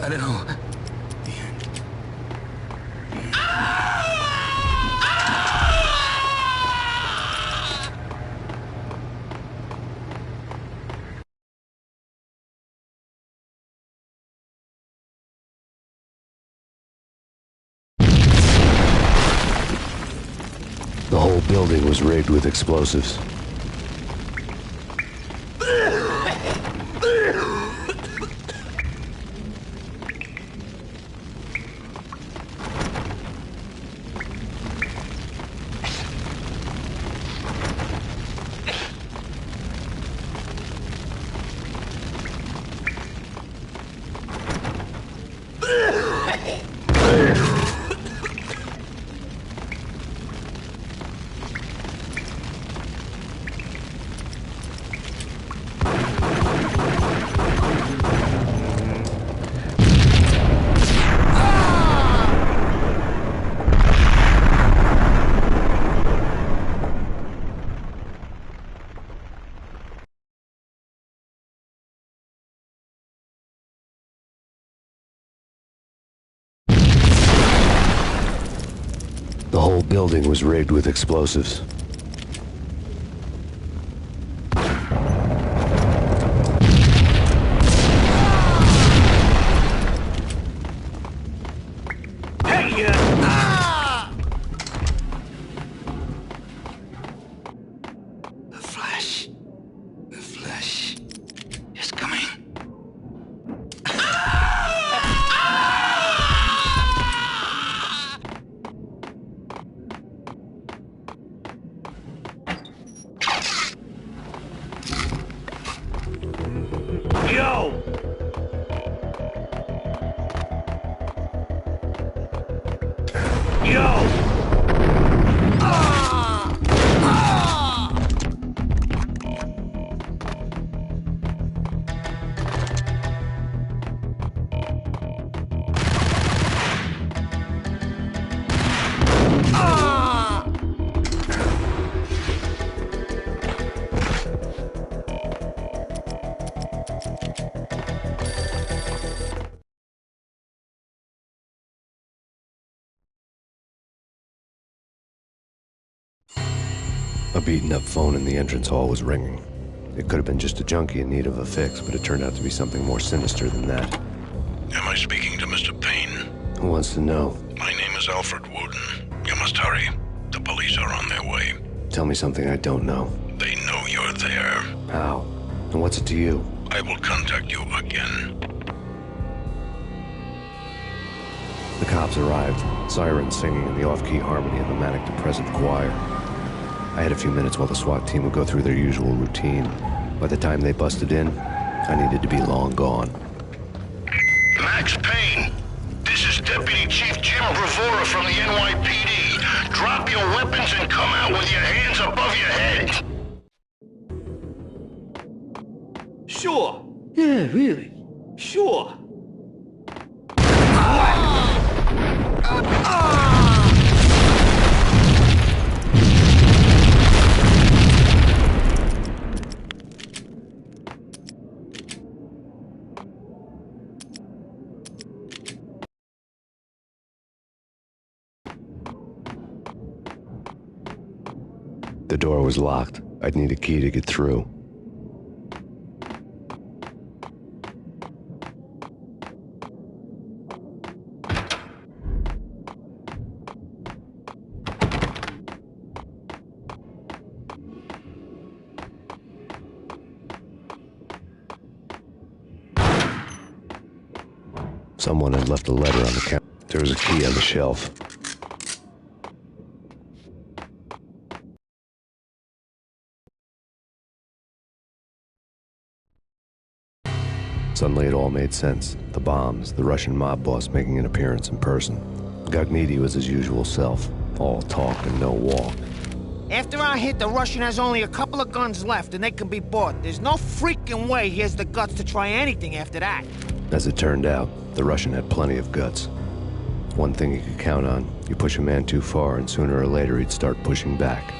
I don't know. The whole building was rigged with explosives. The whole building was rigged with explosives. Hey, The flesh. The flesh. Yo! A beaten-up phone in the entrance hall was ringing. It could have been just a junkie in need of a fix, but it turned out to be something more sinister than that. Am I speaking to Mr. Payne? Who wants to know? My name is Alfred Wooden. You must hurry. The police are on their way. Tell me something I don't know. They know you're there. How? And what's it to you? I will contact you again. The cops arrived, sirens singing in the off-key harmony of a manic-depressive choir. I had a few minutes while the SWAT team would go through their usual routine. By the time they busted in, I needed to be long gone. Max Payne, this is Deputy Chief Jim Bravura from the NYPD. Drop your weapons and come out with your hands above your head. Sure. Yeah, really. Sure. The door was locked. I'd need a key to get through. Someone had left a letter on the counter. There was a key on the shelf. Suddenly it all made sense. The bombs, the Russian mob boss making an appearance in person. Gagniti was his usual self. All talk and no walk. After our hit, the Russian has only a couple of guns left and they can be bought. There's no freaking way he has the guts to try anything after that. As it turned out, the Russian had plenty of guts. One thing you could count on, you push a man too far and sooner or later he'd start pushing back.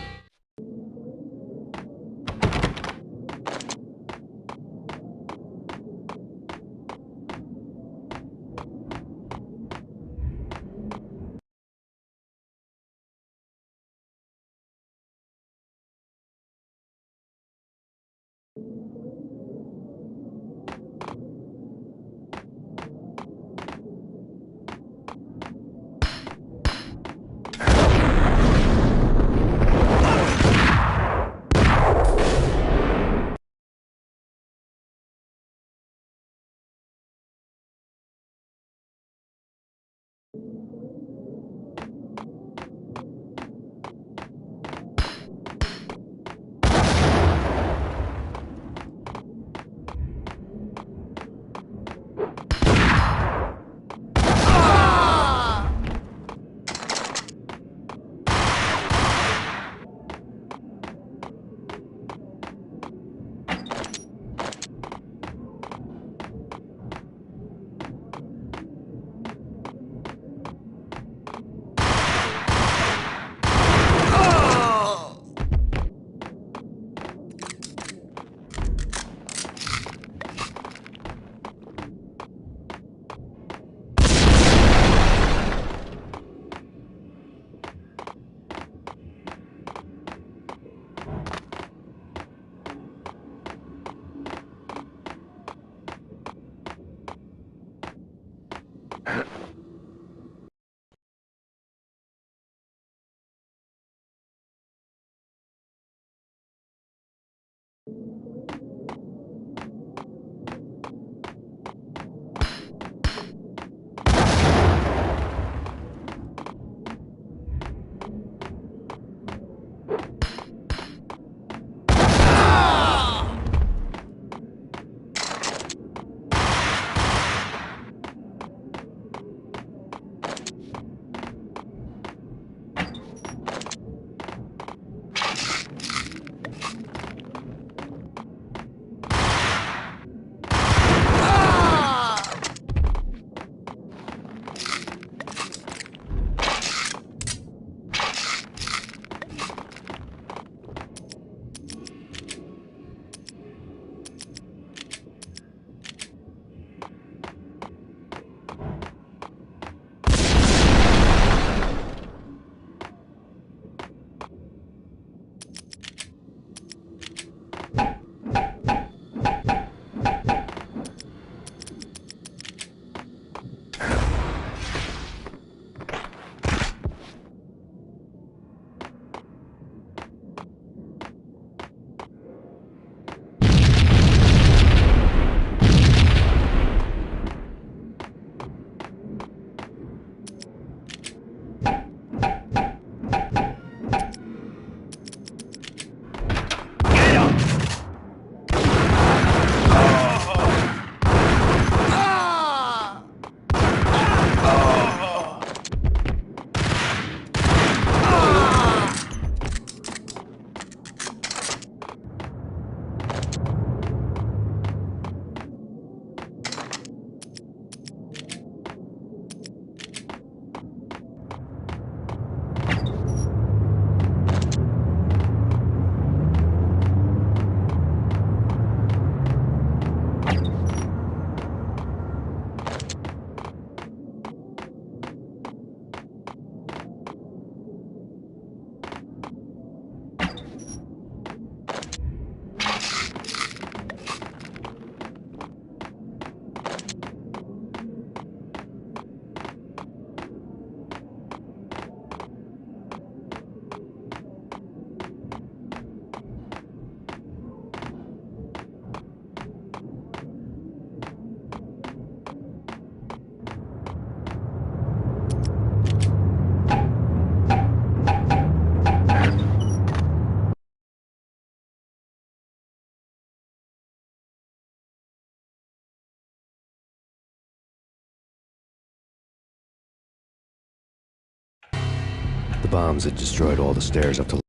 bombs had destroyed all the stairs up to...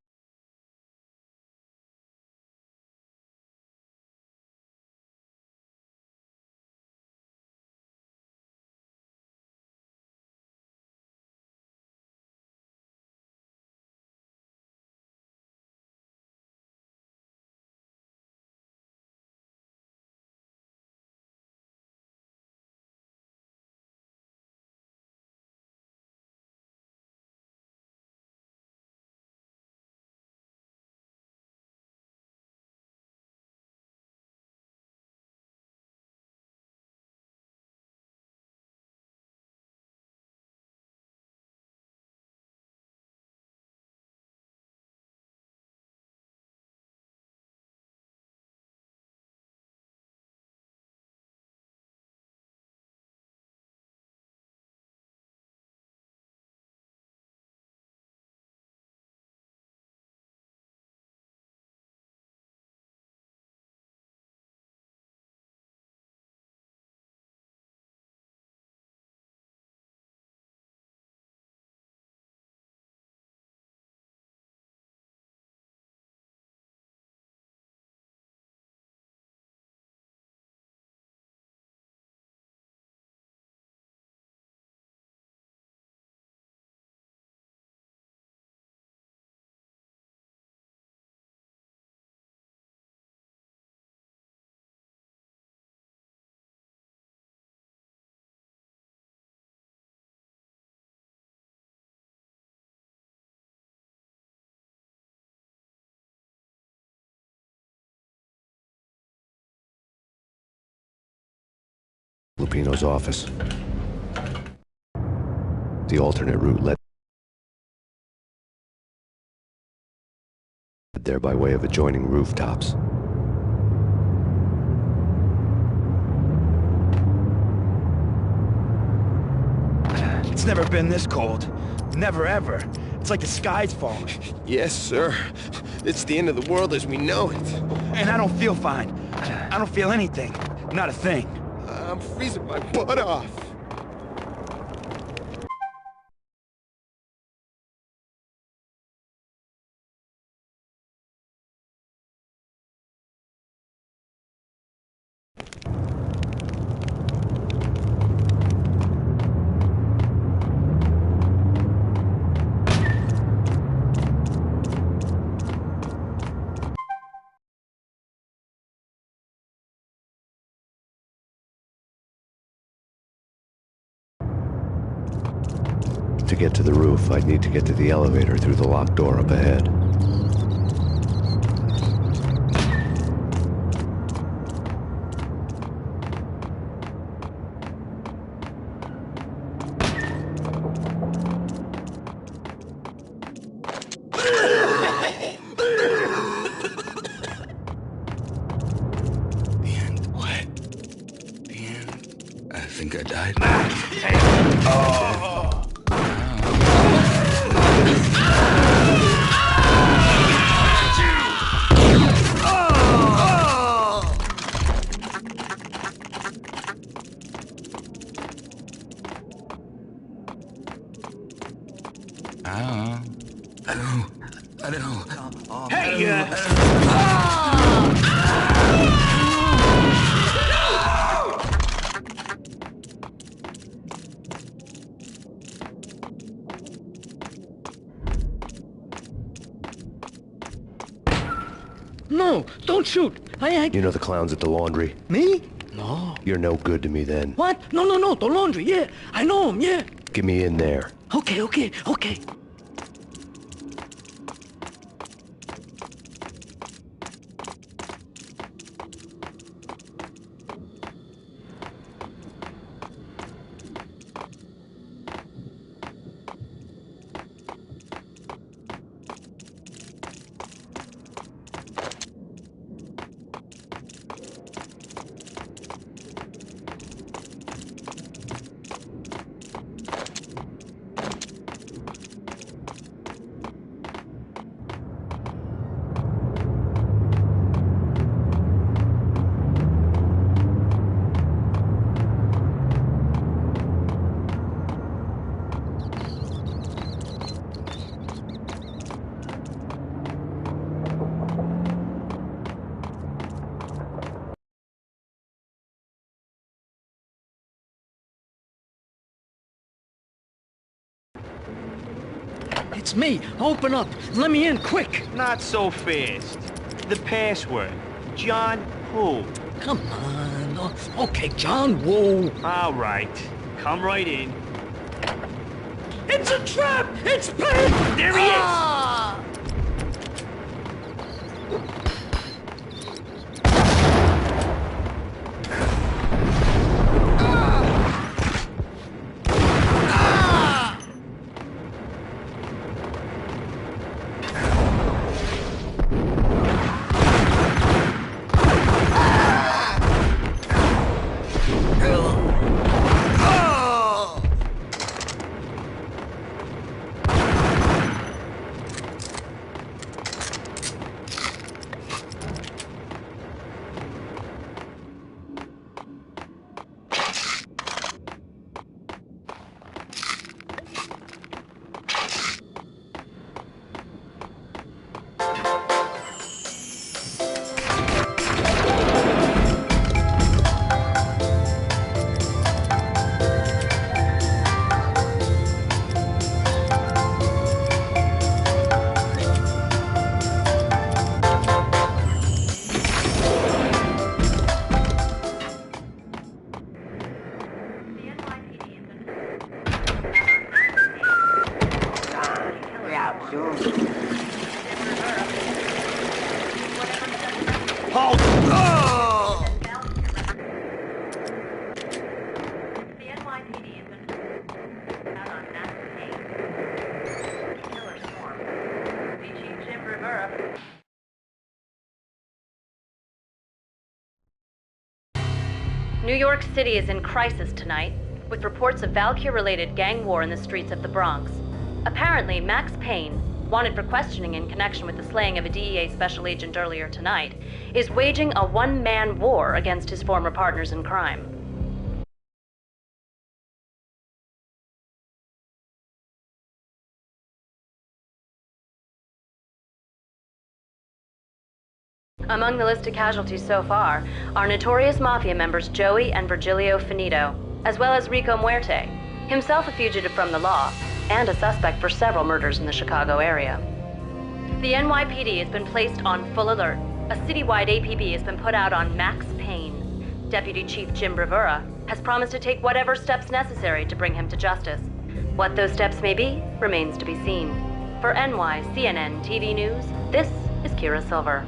Lupino's office. The alternate route led there by way of adjoining rooftops. It's never been this cold. Never ever. It's like the sky's falling. Yes, sir. It's the end of the world as we know it. And I don't feel fine. I don't feel anything. Not a thing. I'm freezing my butt off. To get to the roof, I'd need to get to the elevator through the locked door up ahead. The end. What? The end? I think I died. I know. Hey, No, don't shoot. You know the clowns at the laundry? Me? No. You're no good to me then. What? No, the laundry, yeah. I know him, yeah. Get me in there. Okay. It's me. Open up. Let me in, quick. Not so fast. The password. John who? Come on. Okay, John Woo. All right. Come right in. It's a trap! It's Payne! There he is! Hold! Oh! The NYPD has been out on massive Payne. Killer storm. Chief Jim Rivera. New York City is in crisis tonight, with reports of Valkyr-related gang war in the streets of the Bronx. Apparently, Max Payne, wanted for questioning in connection with the slaying of a DEA special agent earlier tonight, is waging a one-man war against his former partners in crime. Among the list of casualties so far are notorious mafia members Joey and Virgilio Finito, as well as Rico Muerte, himself a fugitive from the law, and a suspect for several murders in the Chicago area. The NYPD has been placed on full alert. A citywide APB has been put out on Max Payne. Deputy Chief Jim Bravura has promised to take whatever steps necessary to bring him to justice. What those steps may be remains to be seen. For NYCNN TV News, this is Kira Silver.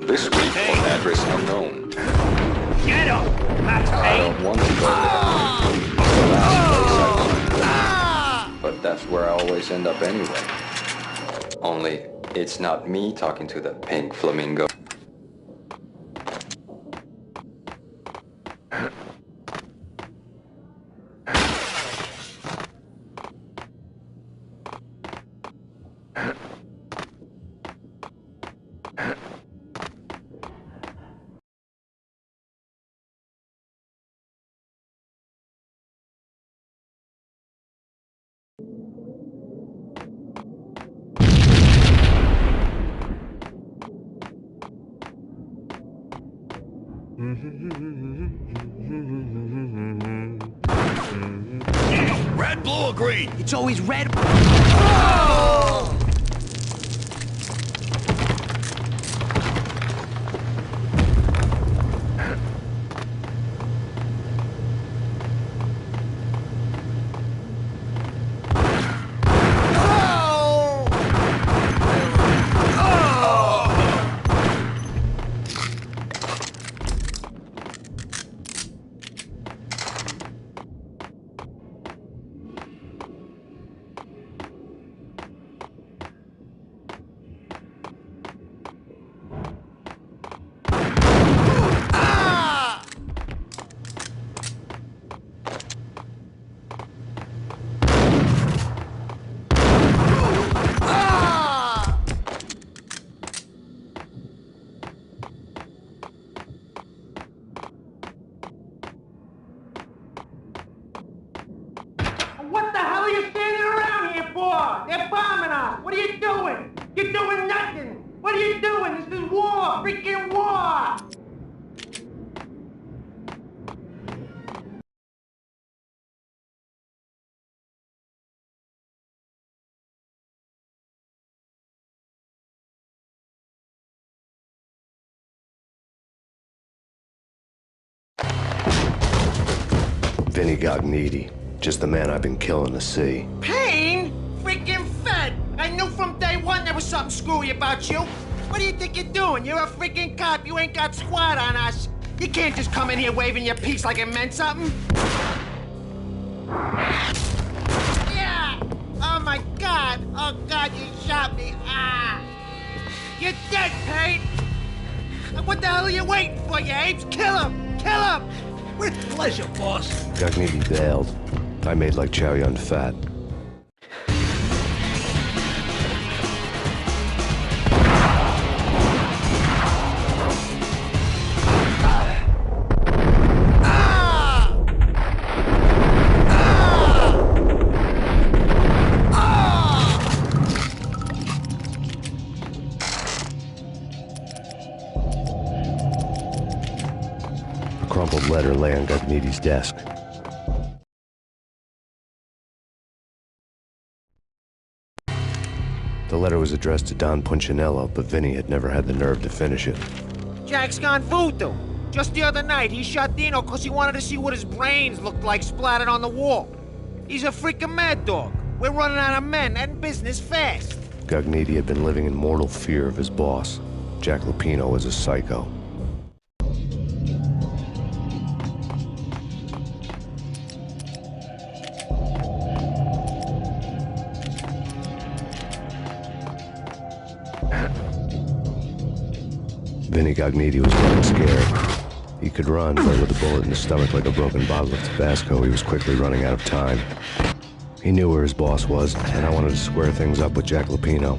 This week on address unknown. Get him! Max I Payne! don't want to go there. It's the last place I want. But that's where I always end up anyway. Only, it's not me talking to the pink flamingo. Red, blue, or green? It's always red. What the hell are you standing around here for? They're bombing us. What are you doing? You're doing nothing. What are you doing? This is war. Freaking war. Vinny Gognitti, just the man I've been killing to see. Payne? Freaking Fed. I knew from day one there was something screwy about you. What do you think you're doing? You're a freaking cop. You ain't got squad on us. You can't just come in here waving your piece like it meant something. Yeah! Oh my God! Oh God, you shot me! Ah! You're dead, Payne! What the hell are you waiting for, you apes? Kill him! Kill him! With pleasure, boss. Gognitti bailed. I made like Chow Yun Fat. A crumpled letter lay on Gognitti's desk. The letter was addressed to Don Punchinello, but Vinny had never had the nerve to finish it. Jack's gone voodoo. Just the other night, he shot Dino because he wanted to see what his brains looked like splattered on the wall. He's a freaking mad dog. We're running out of men and business fast. Gognitti had been living in mortal fear of his boss. Jack Lupino was a psycho. Vinny Gognitti was running scared. He could run, but with a bullet in his stomach like a broken bottle of Tabasco, he was quickly running out of time. He knew where his boss was, and I wanted to square things up with Jack Lupino.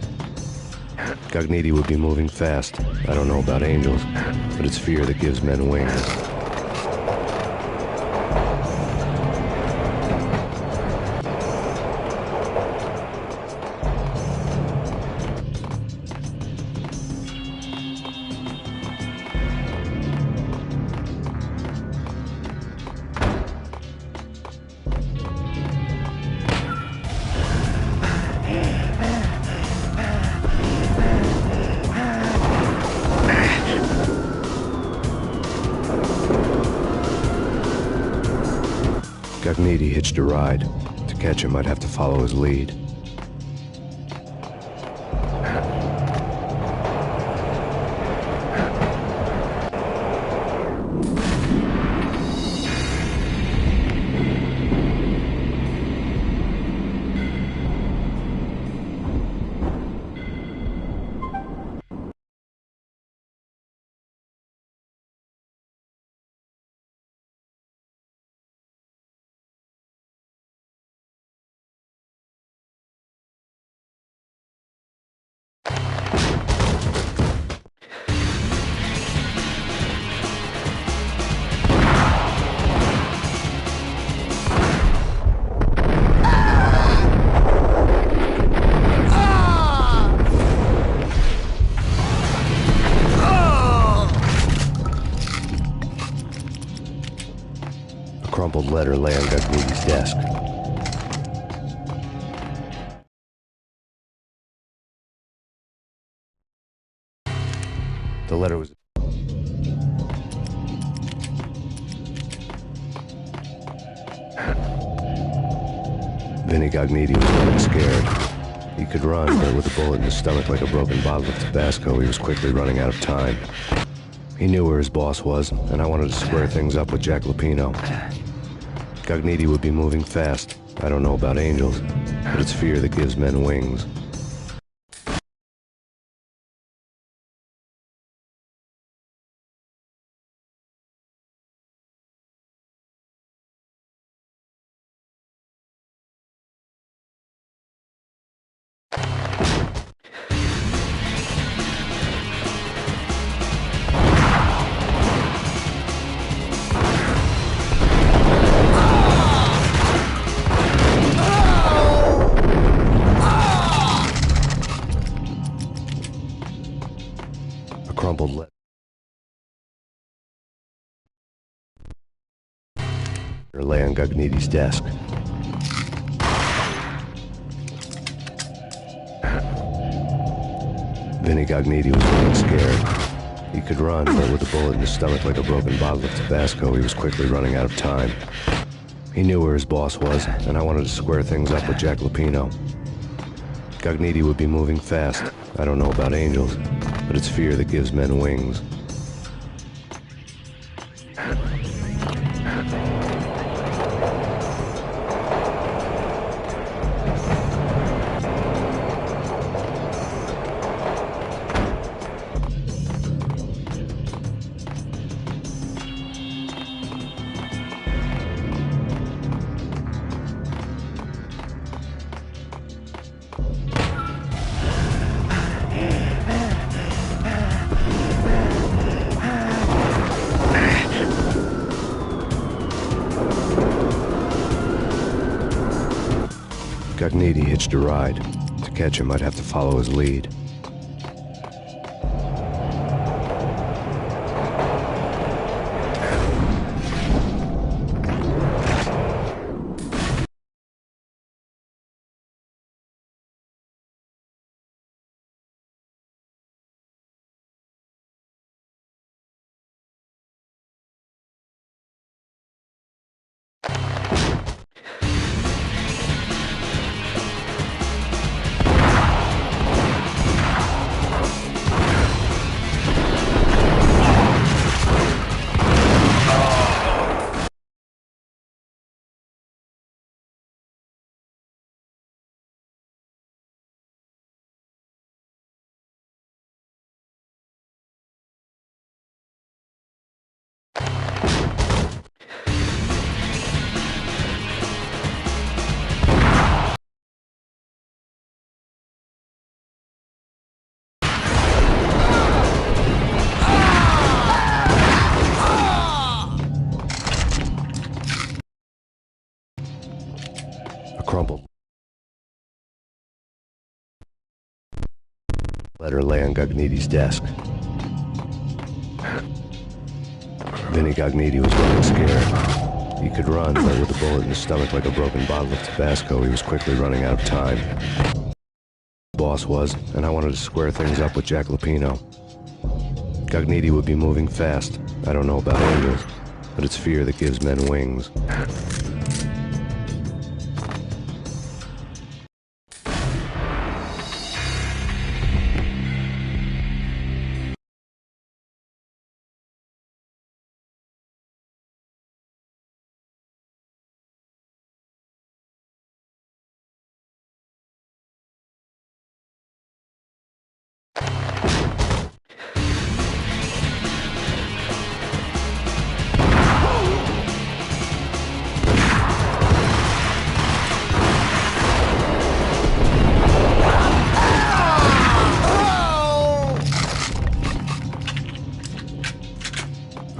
Gognitti would be moving fast. I don't know about angels, but it's fear that gives men wings. Gognitti hitched a ride. To catch him, I'd have to follow his lead. crumpled letter lay on Gagniti's desk. The letter was... Vinny Gagniti was running scared. He could run, but with a bullet in his stomach like a broken bottle of Tabasco, he was quickly running out of time. He knew where his boss was, and I wanted to square things up with Jack Lupino. Gagniti would be moving fast. I don't know about angels, but it's fear that gives men wings. Crumpled letter lay on Gagniti's desk. Vinny Gagniti was running scared. He could run, but with a bullet in his stomach like a broken bottle of Tabasco, he was quickly running out of time. He knew where his boss was, and I wanted to square things up with Jack Lupino. Gagniti would be moving fast. I don't know about angels, but it's fear that gives men wings. Gagniti hitched a ride. To catch him, I'd have to follow his lead. Crumpled letter lay on Gagniti's desk. Vinny Gagniti was running scared. He could run, but with a bullet in his stomach like a broken bottle of Tabasco, he was quickly running out of time. Boss was, and I wanted to square things up with Jack Lupino. Gagniti would be moving fast. I don't know about angels, but it's fear that gives men wings.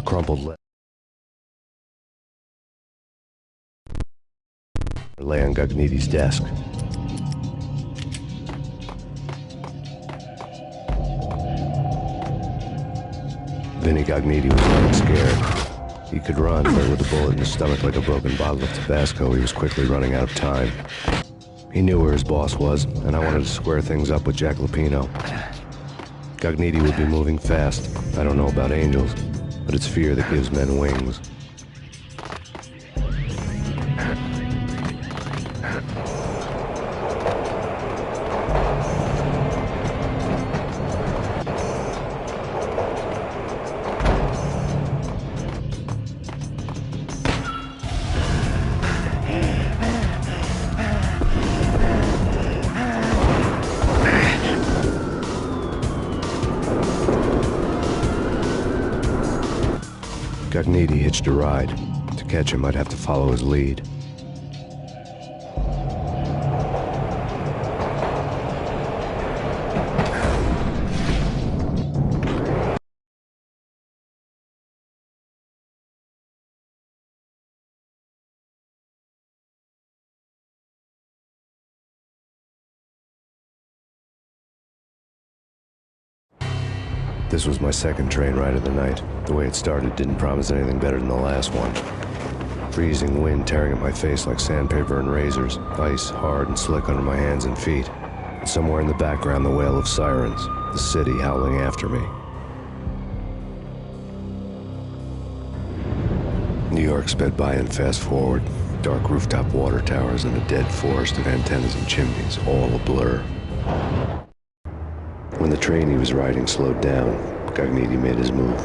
Crumpled letter lay on Gagniti's desk. Vinny Gagniti was running scared. He could run, but with a bullet in his stomach like a broken bottle of Tabasco, he was quickly running out of time. He knew where his boss was, and I wanted to square things up with Jack Lupino. Gognitti would be moving fast. I don't know about angels, but it's fear that gives men wings. Gognitti hitched a ride. To catch him, I'd have to follow his lead. This was my second train ride of the night. The way it started didn't promise anything better than the last one. Freezing wind tearing at my face like sandpaper and razors, ice hard and slick under my hands and feet. And somewhere in the background, the wail of sirens, the city howling after me. New York sped by in fast forward. Dark rooftop water towers and a dead forest of antennas and chimneys, all a blur. When the train he was riding slowed down, Gognitti made his move.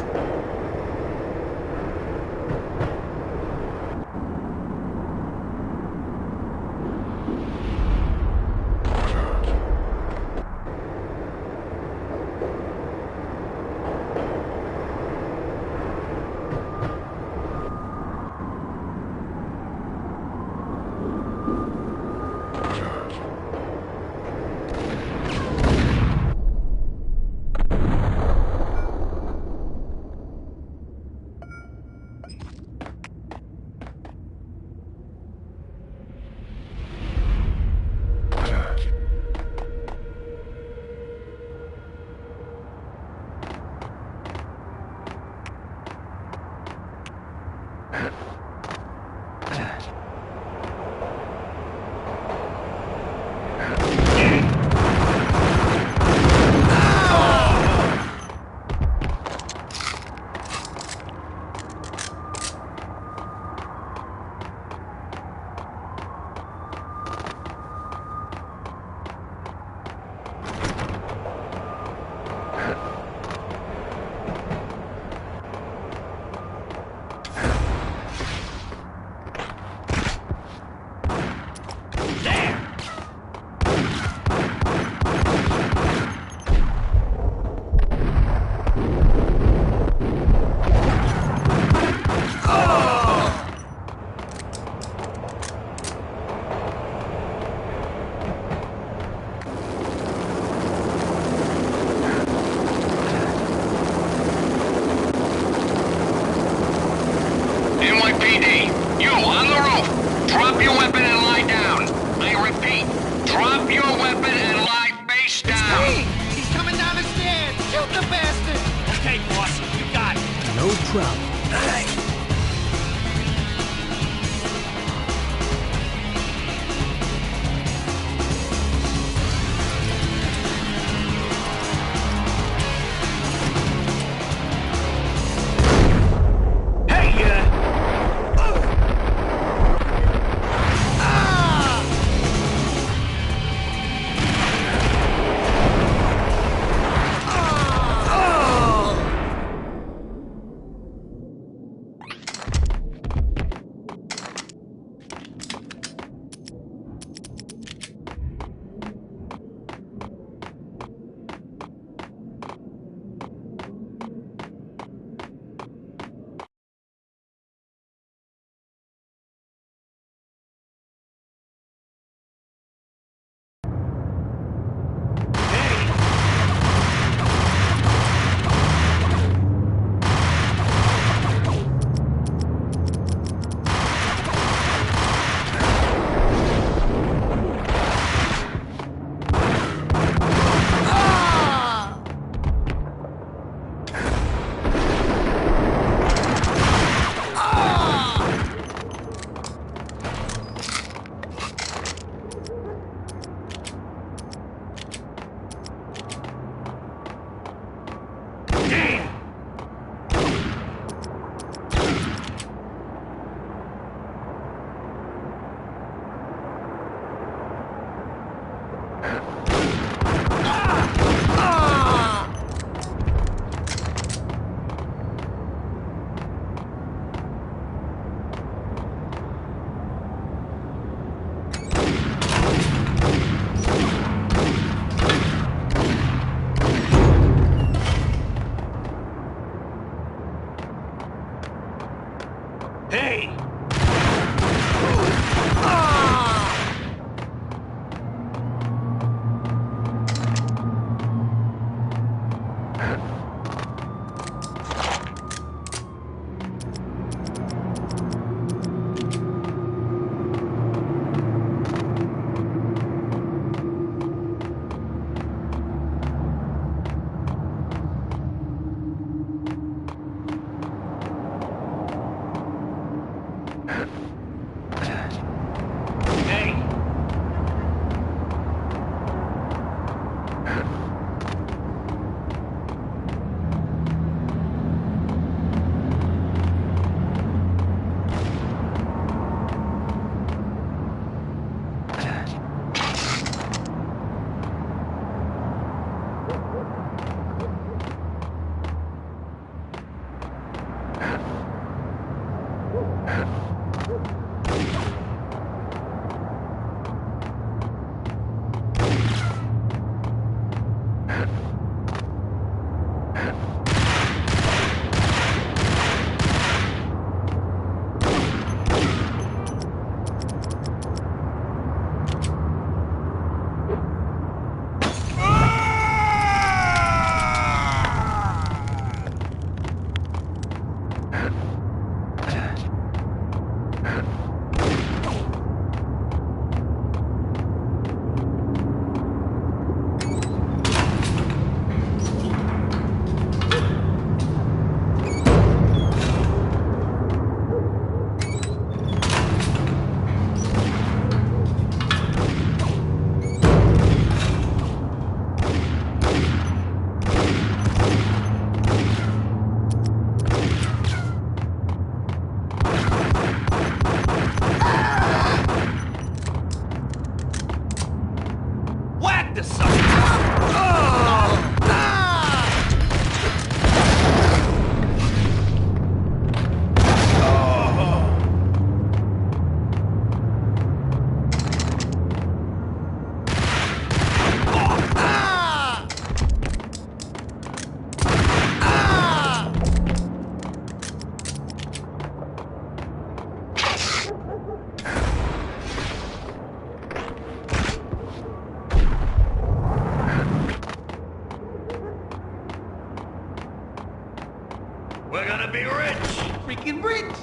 We're gonna be rich! Freaking rich!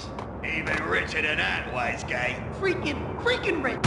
Even richer than that, wise guy. Freaking rich!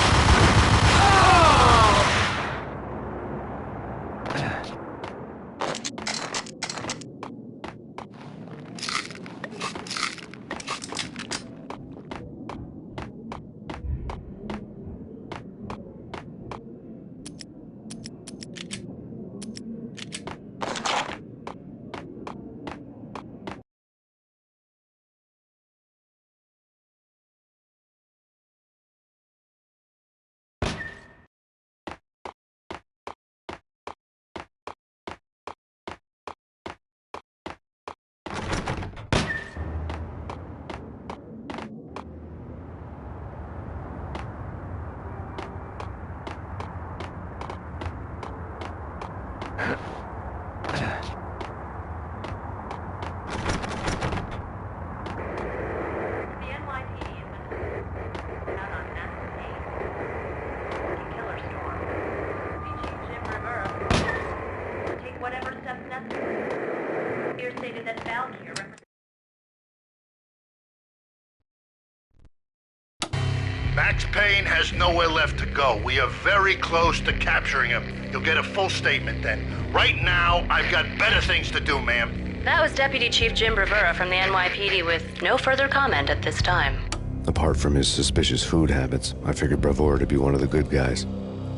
Max Payne has nowhere left to go. We are very close to capturing him. You'll get a full statement then. Right now, I've got better things to do, ma'am. That was Deputy Chief Jim Rivera from the NYPD with no further comment at this time. Apart from his suspicious food habits, I figured Bravura to be one of the good guys.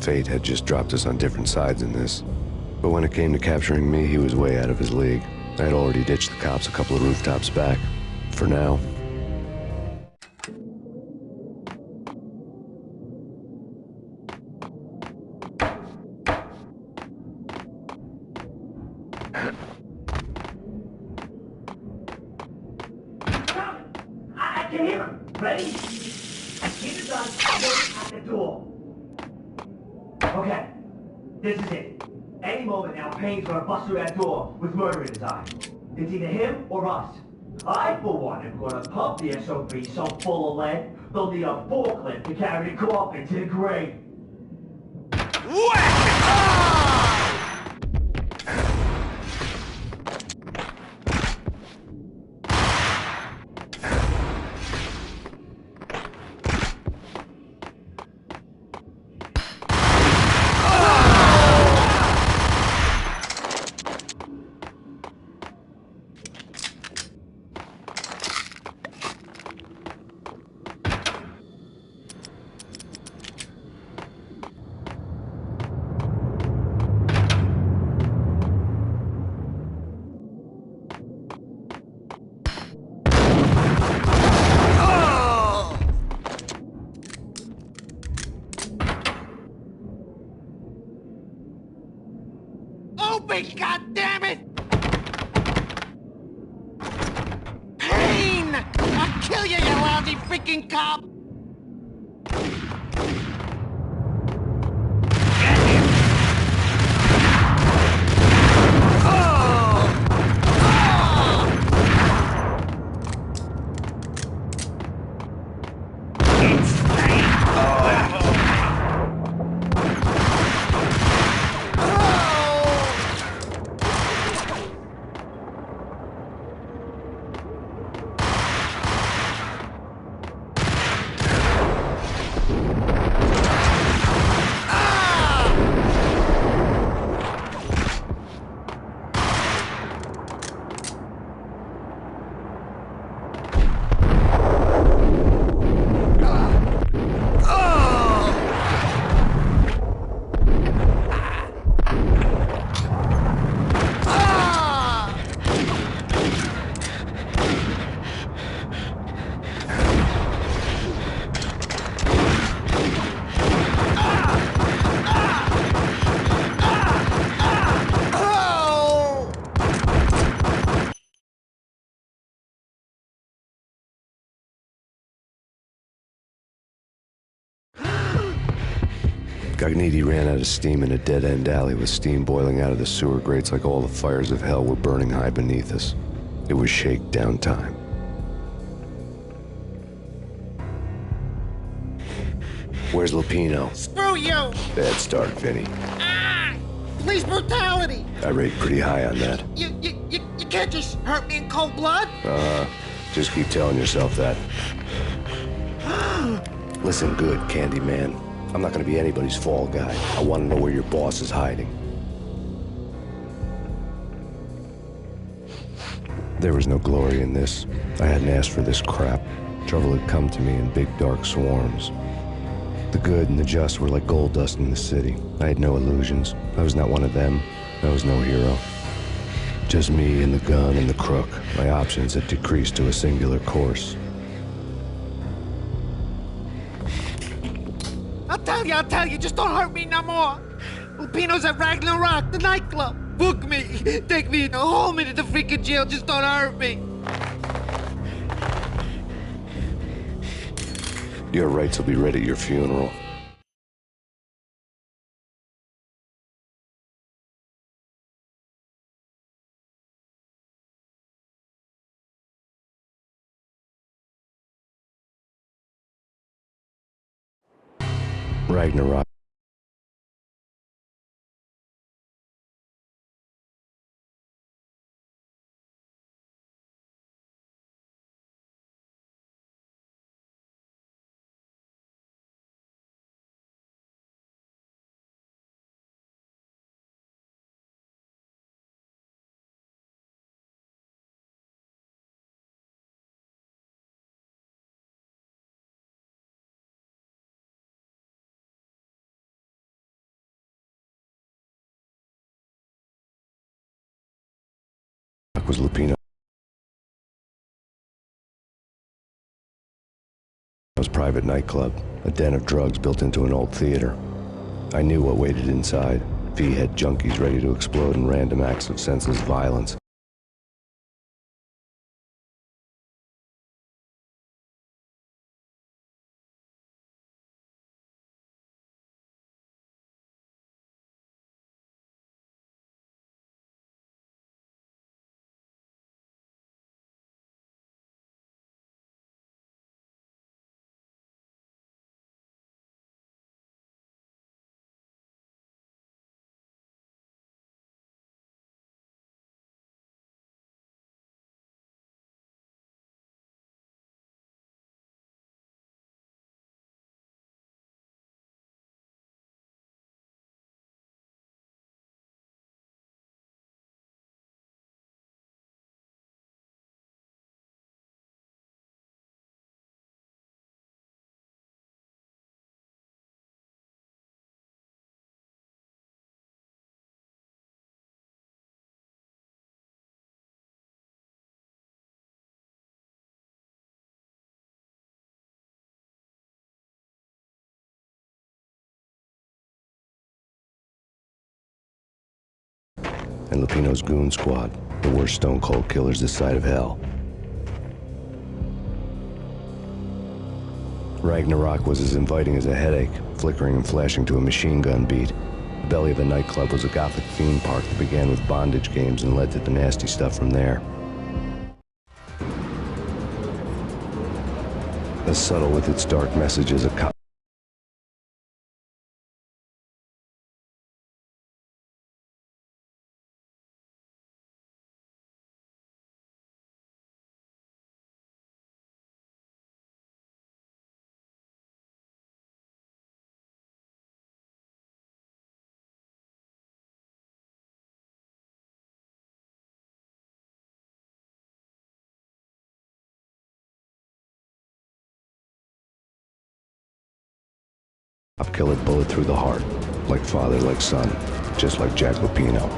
Fate had just dropped us on different sides in this. But when it came to capturing me, he was way out of his league. I had already ditched the cops a couple of rooftops back. For now. I can hear him. Ready? Keep the gun at the door. Okay, this is it. Any moment now, Payne's gonna bust through that door with murder in his eye. It's either him or us. I, for one, am gonna pump the SOB so full of lead, they'll need a forklift to carry the coffin to the grave. damn it! Payne! I'll kill you, you lousy freaking cop! Cogniti ran out of steam in a dead-end alley with steam boiling out of the sewer grates like all the fires of hell were burning high beneath us. It was shakedown time. Where's Lupino? Screw you! Bad start, Vinny. Police brutality! I rate pretty high on that. You can't just hurt me in cold blood! Just keep telling yourself that. Listen good, Candyman. I'm not gonna be anybody's fall guy. I want to know where your boss is hiding. There was no glory in this. I hadn't asked for this crap. Trouble had come to me in big dark swarms. The good and the just were like gold dust in the city. I had no illusions. I was not one of them. I was no hero. Just me and the gun and the crook. My options had decreased to a singular course. I'll tell you, just don't hurt me no more. Lupino's at Ragnarok, the nightclub. Book me, take me, hold me to the freaking jail, just don't hurt me. Your rights will be read at your funeral. Ragnarok. Was Lupino's private nightclub, a den of drugs built into an old theater. I knew what waited inside. V-head junkies ready to explode in random acts of senseless violence. Filipino's goon squad, the worst stone-cold killers this side of hell. Ragnarok was as inviting as a headache, flickering and flashing to a machine gun beat. The belly of the nightclub was a gothic theme park that began with bondage games and led to the nasty stuff from there. As subtle with its dark message as a cop. Killer bullet through the heart, like father, like son, just like Jack Lupino.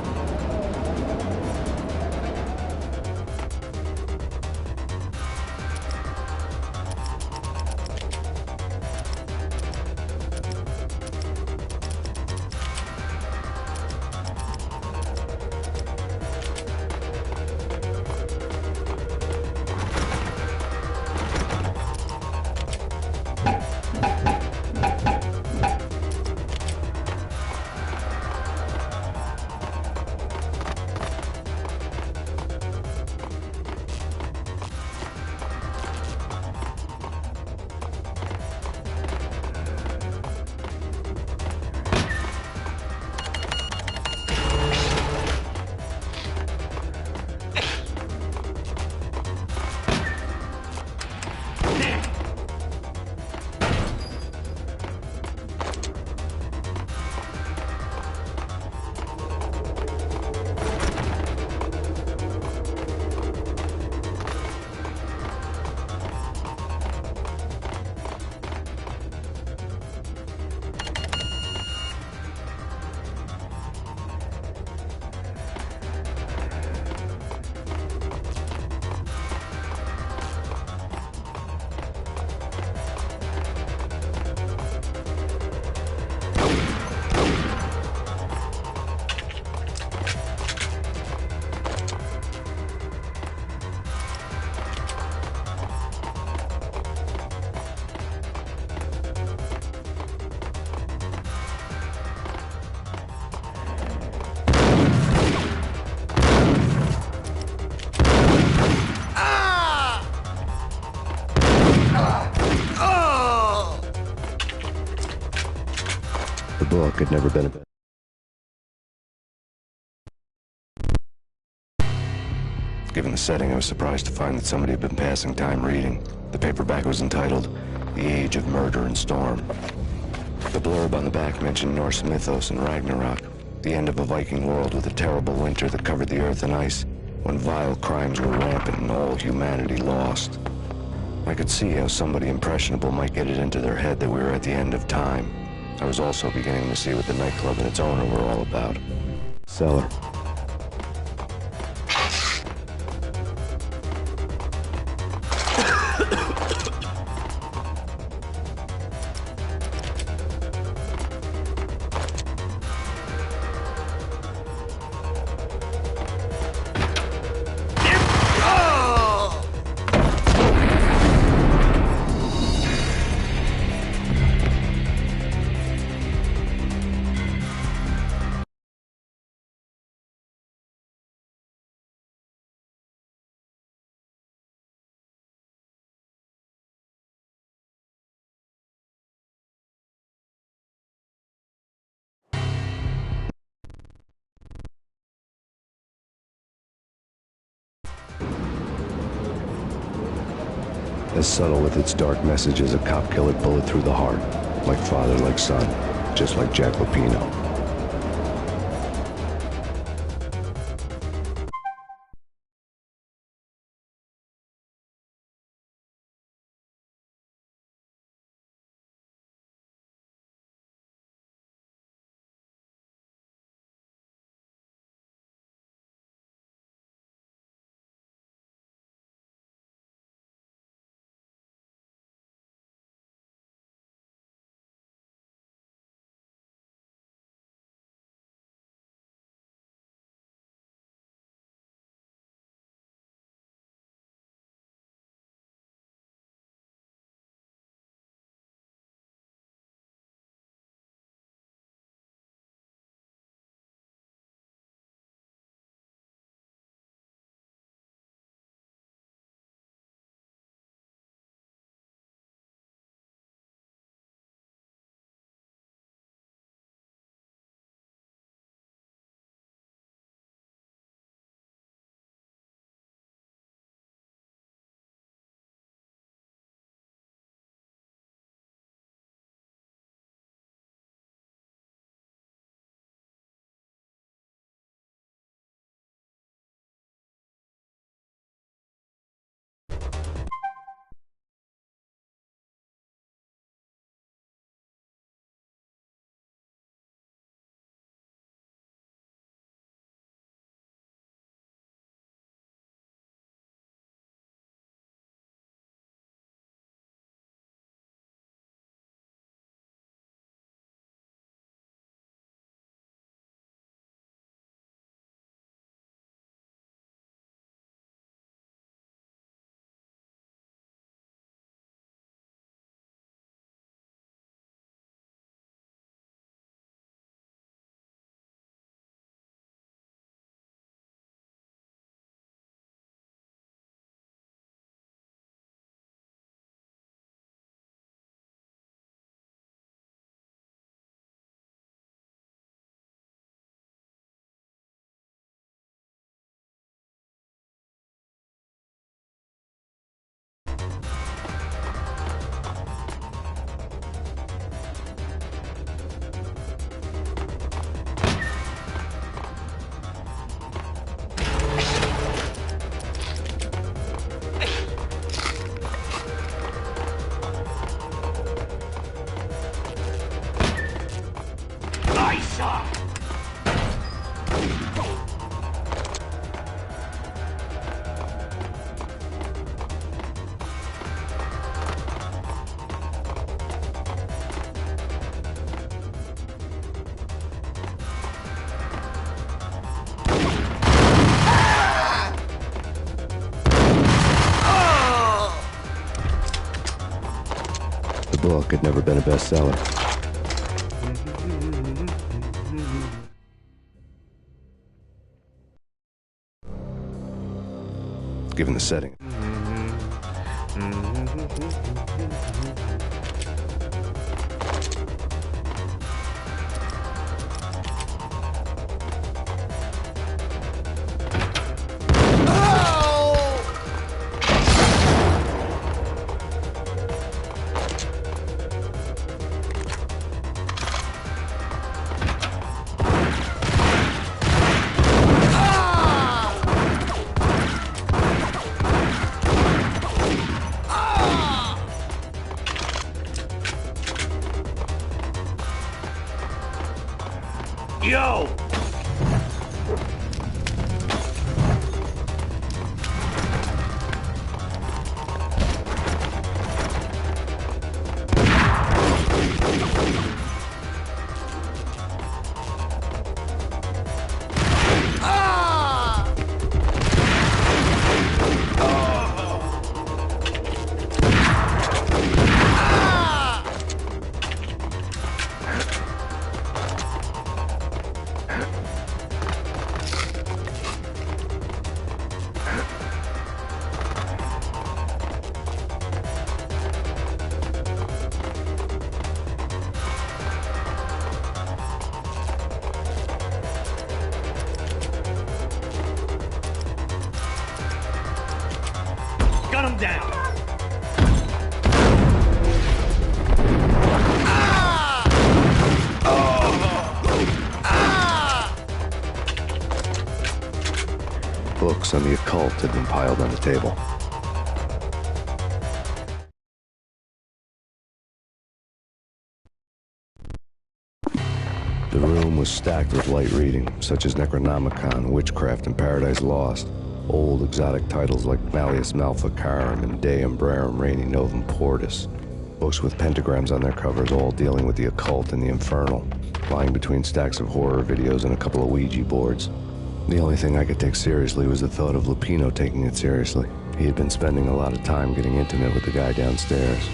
The book had never been a... Given the setting, I was surprised to find that somebody had been passing time reading. The paperback was entitled, The Age of Murder and Storm. The blurb on the back mentioned Norse mythos and Ragnarok, the end of a Viking world with a terrible winter that covered the earth in ice, when vile crimes were rampant and all humanity lost. I could see how somebody impressionable might get it into their head that we were at the end of time. I was also beginning to see what the nightclub and its owner were all about. Cellar. As subtle with its dark message as a cop-killer bullet through the heart, like father, like son, just like Jack Lupino. book had never been a bestseller. Given the setting. Yo! Gun him down! Books on the occult had been piled on the table. The room was stacked with light reading, such as Necronomicon, Witchcraft, and Paradise Lost. Old exotic titles like Malleus Maleficarum and De Umbrarum Reini Novum Portus. Books with pentagrams on their covers, all dealing with the occult and the infernal, lying between stacks of horror videos and a couple of Ouija boards. The only thing I could take seriously was the thought of Lupino taking it seriously. He had been spending a lot of time getting intimate with the guy downstairs.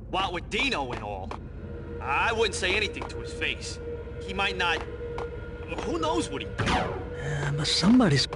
What with Dino and all, I wouldn't say anything to his face. He might not... Who knows what he did? But somebody's...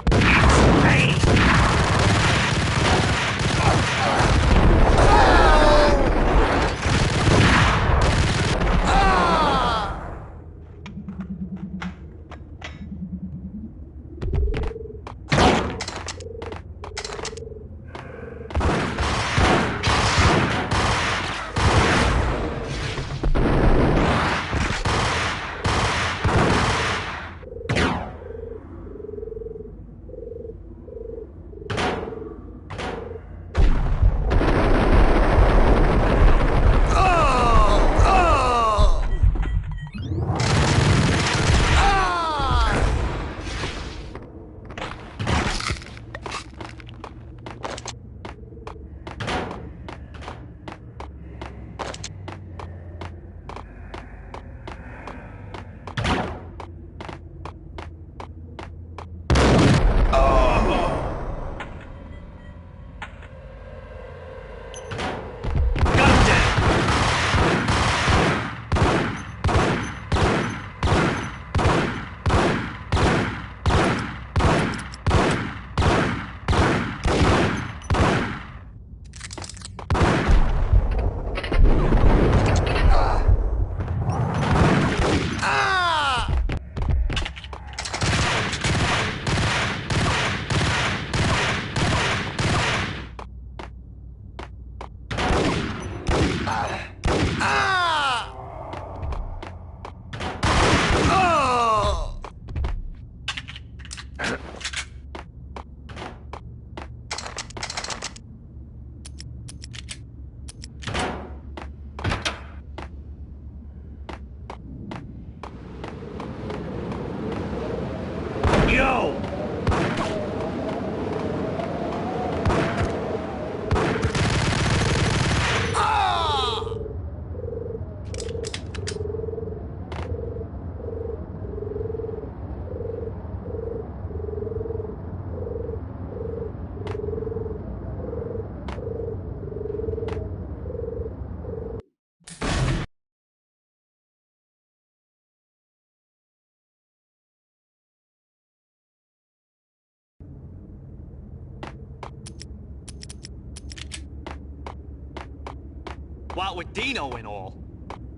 What with Dino and all,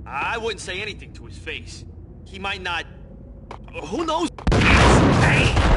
I wouldn't say anything to his face. He might not... Who knows? Hey!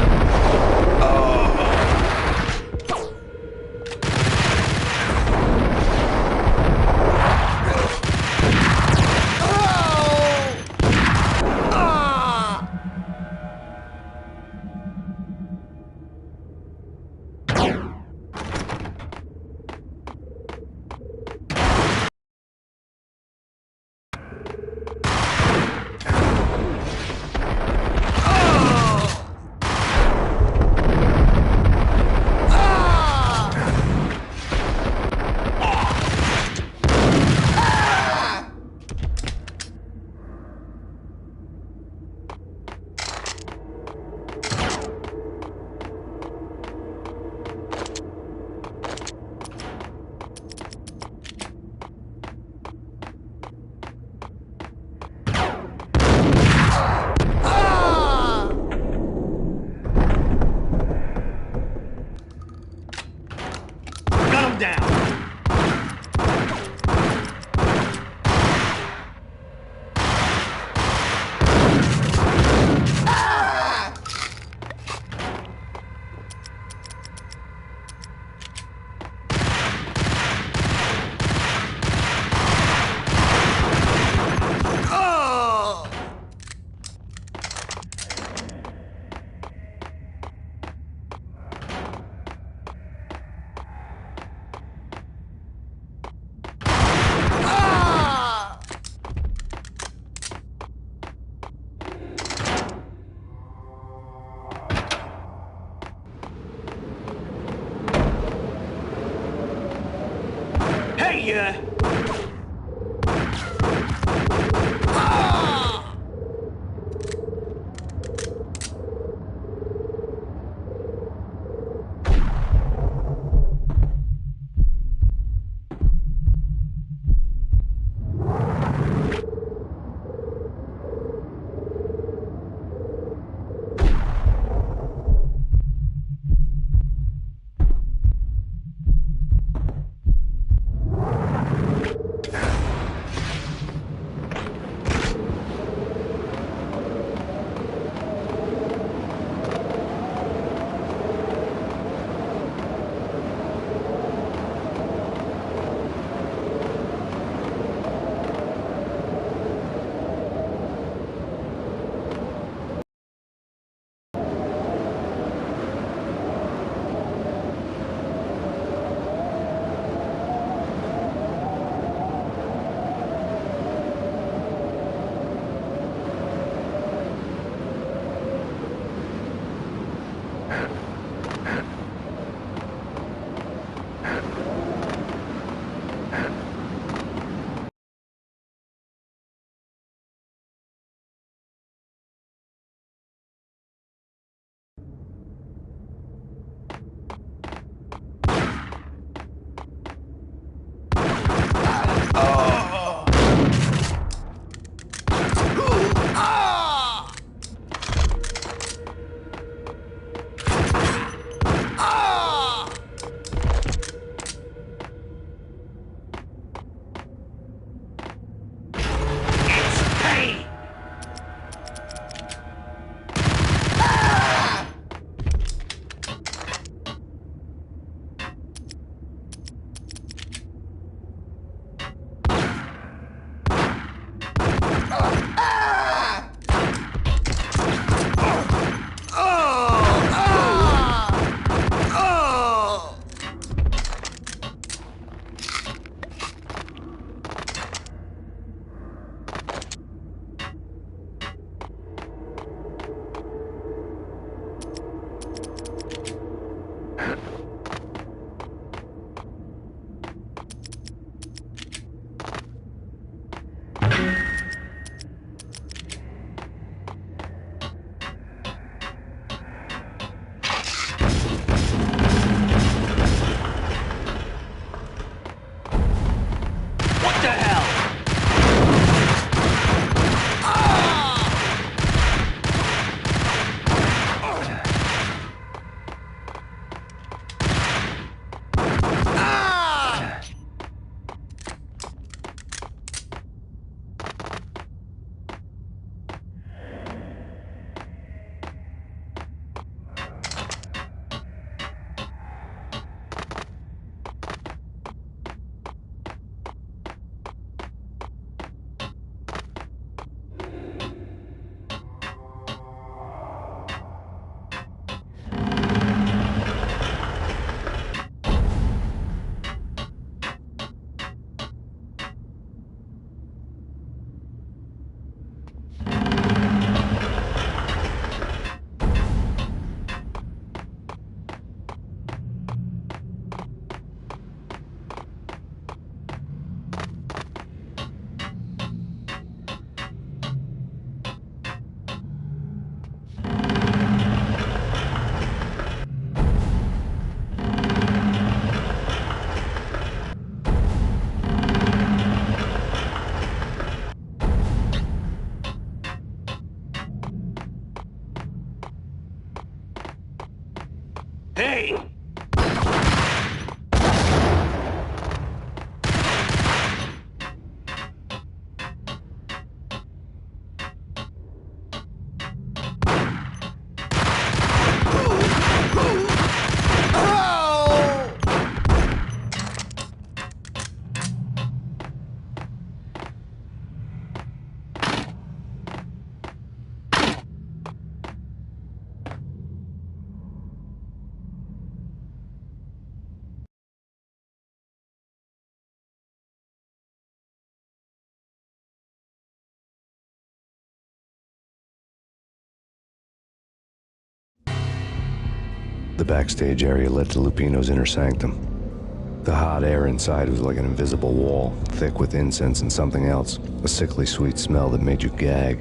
The backstage area led to Lupino's inner sanctum. The hot air inside was like an invisible wall, thick with incense and something else, a sickly sweet smell that made you gag.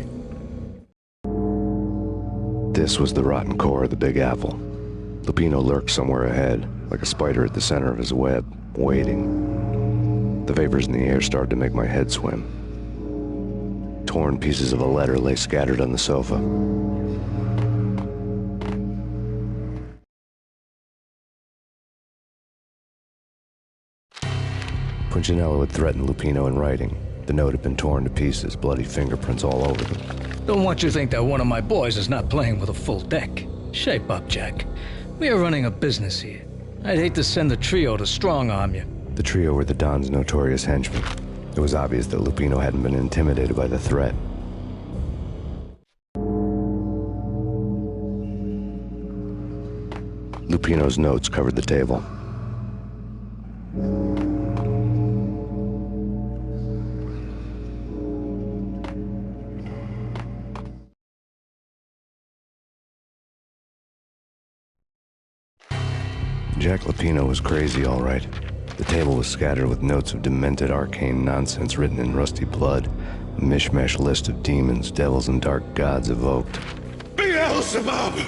This was the rotten core of the Big Apple. Lupino lurked somewhere ahead, like a spider at the center of his web, waiting. The vapors in the air started to make my head swim. Torn pieces of a letter lay scattered on the sofa. Punchinello had threatened Lupino in writing. The note had been torn to pieces, bloody fingerprints all over them. Don't want you to think that one of my boys is not playing with a full deck. Shape up, Jack. We are running a business here. I'd hate to send the trio to strong-arm you. The trio were the Don's notorious henchmen. It was obvious that Lupino hadn't been intimidated by the threat. Lupino's notes covered the table. Jack Lupino was crazy, all right. The table was scattered with notes of demented arcane nonsense written in rusty blood, a mishmash list of demons, devils, and dark gods evoked. Beelzebub,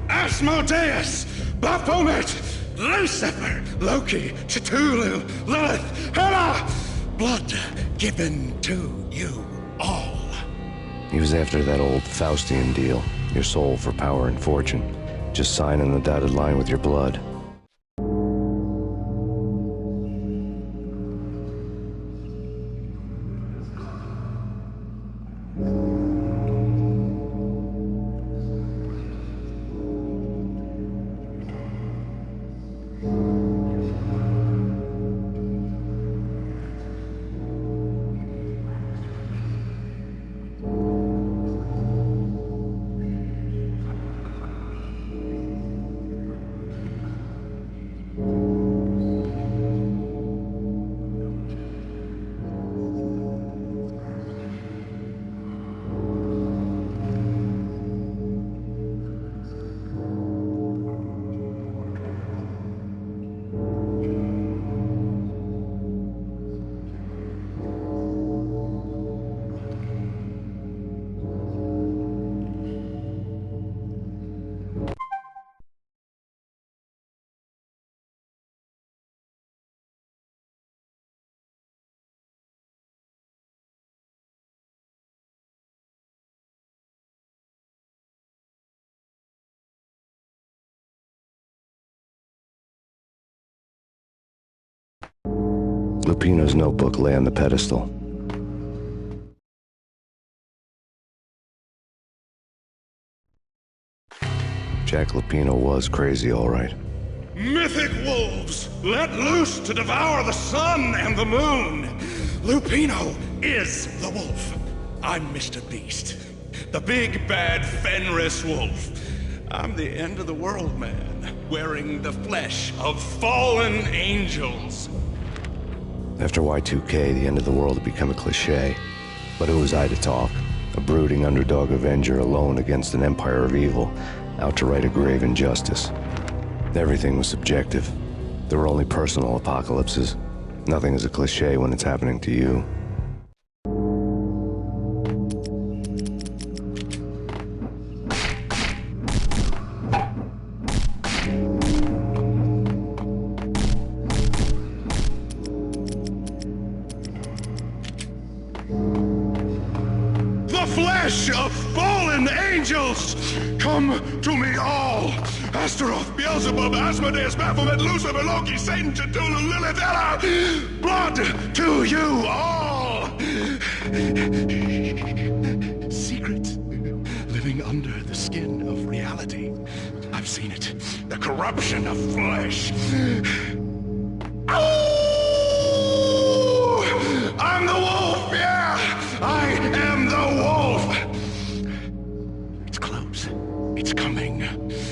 Asmodeus, Baphomet, Lucifer, Loki, Cthulhu, Lilith, Hela! Blood given to you all. He was after that old Faustian deal, your soul for power and fortune. Just sign on the dotted line with your blood. Lupino's notebook lay on the pedestal. Jack Lupino was crazy, all right. Mythic wolves, let loose to devour the sun and the moon. Lupino is the wolf. I'm Mr. Beast, the big bad Fenris wolf. I'm the end of the world man, wearing the flesh of fallen angels. After Y2K, the end of the world had become a cliché. But who was I to talk? A brooding underdog avenger alone against an empire of evil, out to right a grave injustice. Everything was subjective. There were only personal apocalypses. Nothing is a cliché when it's happening to you. Flesh of fallen angels, come to me all. Astaroth, Beelzebub, Asmodeus, Baphomet, Lucifer, Loki, Satan, Cthulhu, Lilith, Hela. Blood to you all. Secret, living under the skin of reality. I've seen it. The corruption of flesh. Oh! I'm the wolf, yeah! I am the wolf! It's close. It's coming.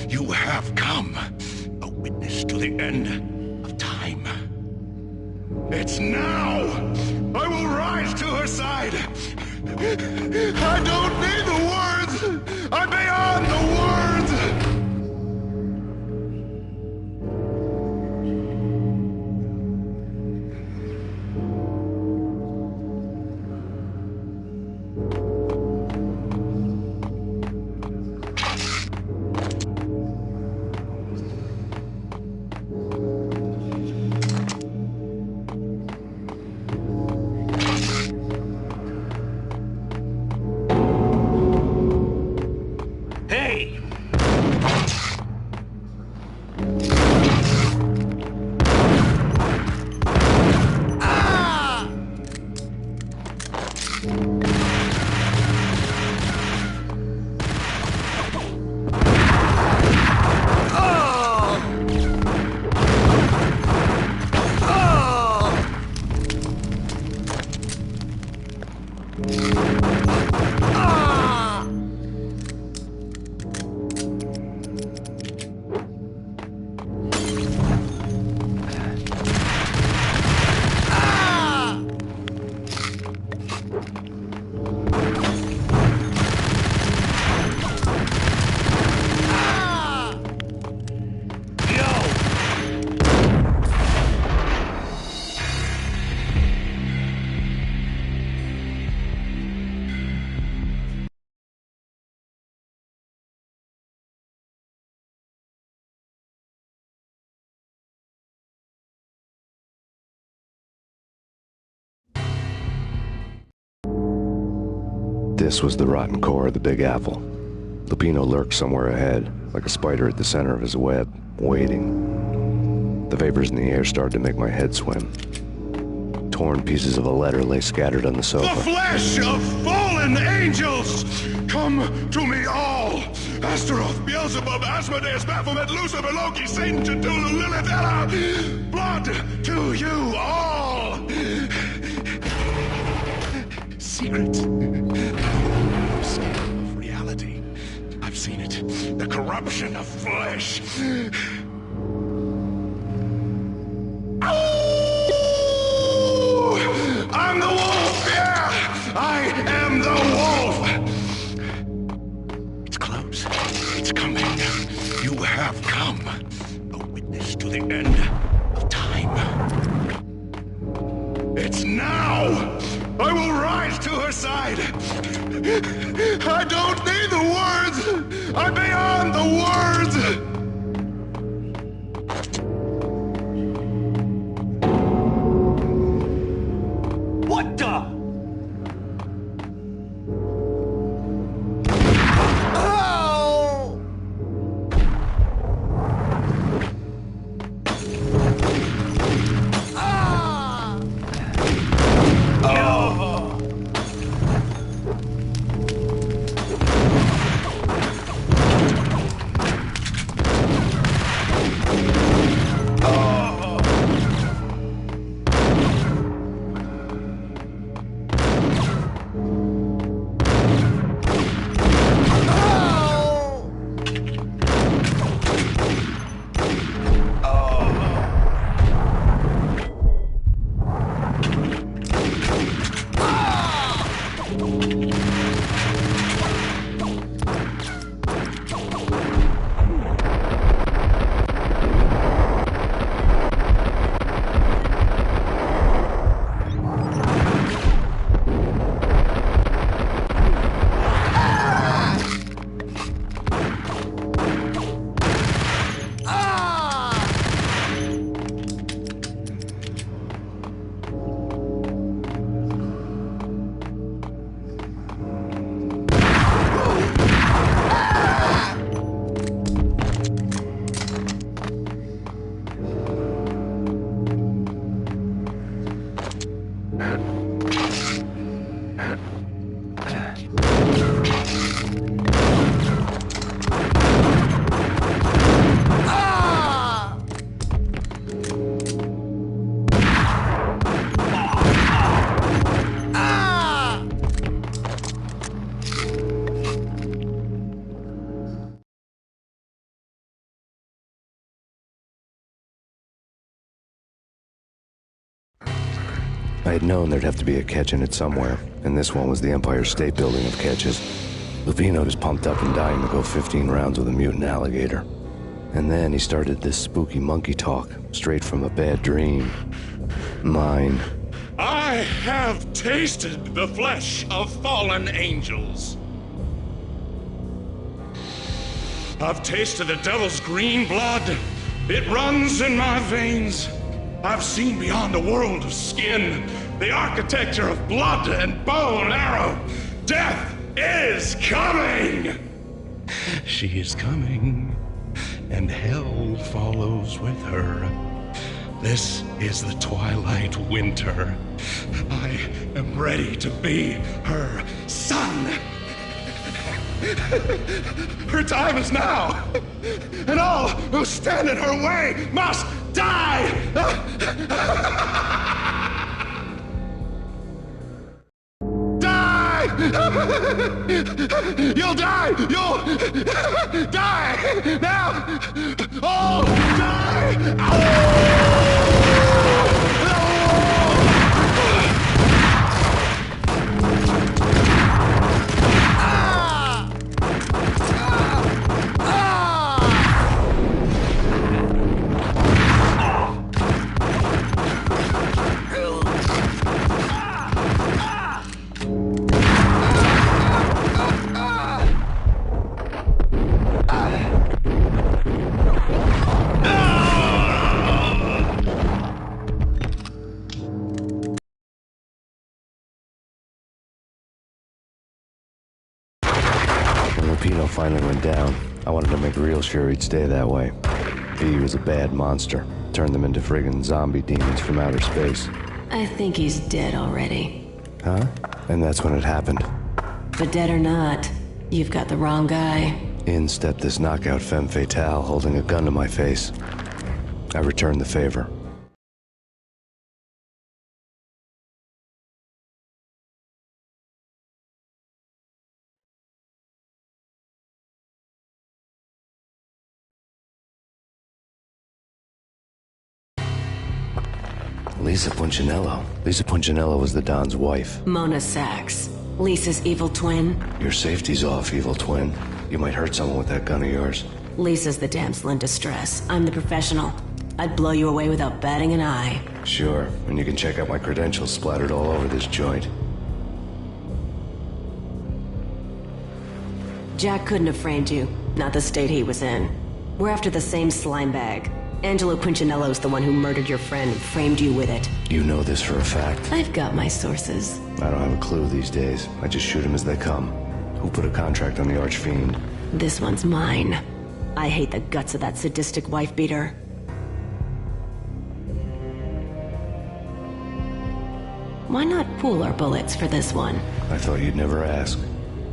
You have come. A witness to the end of time. It's now! I will rise to her side! I don't need the words! I'm beyond the words! This was the rotten core of the Big Apple. Lupino lurked somewhere ahead, like a spider at the center of his web, waiting. The vapors in the air started to make my head swim. Torn pieces of a letter lay scattered on the sofa. The flesh of fallen angels! Come to me all! Astaroth, Beelzebub, Asmodeus, Baphomet, Lucifer, Loki, Satan, Cthulhu, Lilith, Ella! Blood to you all! Secret. Scale of reality. I've seen it. The corruption of flesh. I'm the wolf! Yeah! I am the wolf! It's close. It's coming. You have come. A witness to the end of time. It's now! I will rise to her side! I don't need the words! I'm beyond the words! What the? I had known there'd have to be a catch in it somewhere, and this one was the Empire State Building of catches. Lupino was pumped up and dying to go 15 rounds with a mutant alligator. And then he started this spooky monkey talk, straight from a bad dream. Mine. I have tasted the flesh of fallen angels. I've tasted the devil's green blood. It runs in my veins. I've seen beyond a world of skin, the architecture of blood and bow and arrow. Death is coming! She is coming, and hell follows with her. This is the twilight winter. I am ready to be her son. Her time is now, and all who stand in her way must die! Die! You'll die! You'll die! Now! All die! Pino finally went down. I wanted to make real sure he'd stay that way. He was a bad monster. Turned them into friggin' zombie demons from outer space. I think he's dead already. Huh? And that's when it happened. But dead or not, you've got the wrong guy. In stepped this knockout femme fatale holding a gun to my face. I returned the favor. Lisa Punchinello. Lisa Punchinello was the Don's wife. Mona Sachs. Lisa's evil twin. Your safety's off, evil twin. You might hurt someone with that gun of yours. Lisa's the damsel in distress. I'm the professional. I'd blow you away without batting an eye. Sure, and you can check out my credentials splattered all over this joint. Jack couldn't have framed you. Not the state he was in. We're after the same slime bag. Angelo Punchinello's the one who murdered your friend and framed you with it. You know this for a fact. I've got my sources. I don't have a clue these days. I just shoot them as they come. Who put a contract on the Archfiend? This one's mine. I hate the guts of that sadistic wife-beater. Why not pool our bullets for this one? I thought you'd never ask.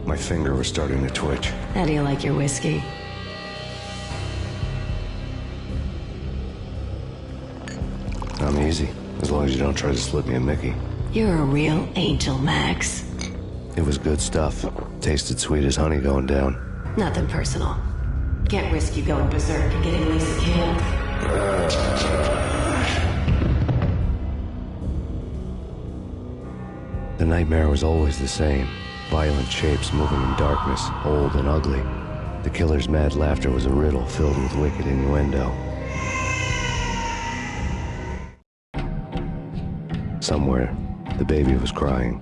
My finger was starting to twitch. How do you like your whiskey? I'm easy, as long as you don't try to slip me a Mickey. You're a real angel, Max. It was good stuff. Tasted sweet as honey going down. Nothing personal. Can't risk you going berserk and getting Lisa killed. The nightmare was always the same. Violent shapes moving in darkness, old and ugly. The killer's mad laughter was a riddle filled with wicked innuendo. Somewhere, the baby was crying.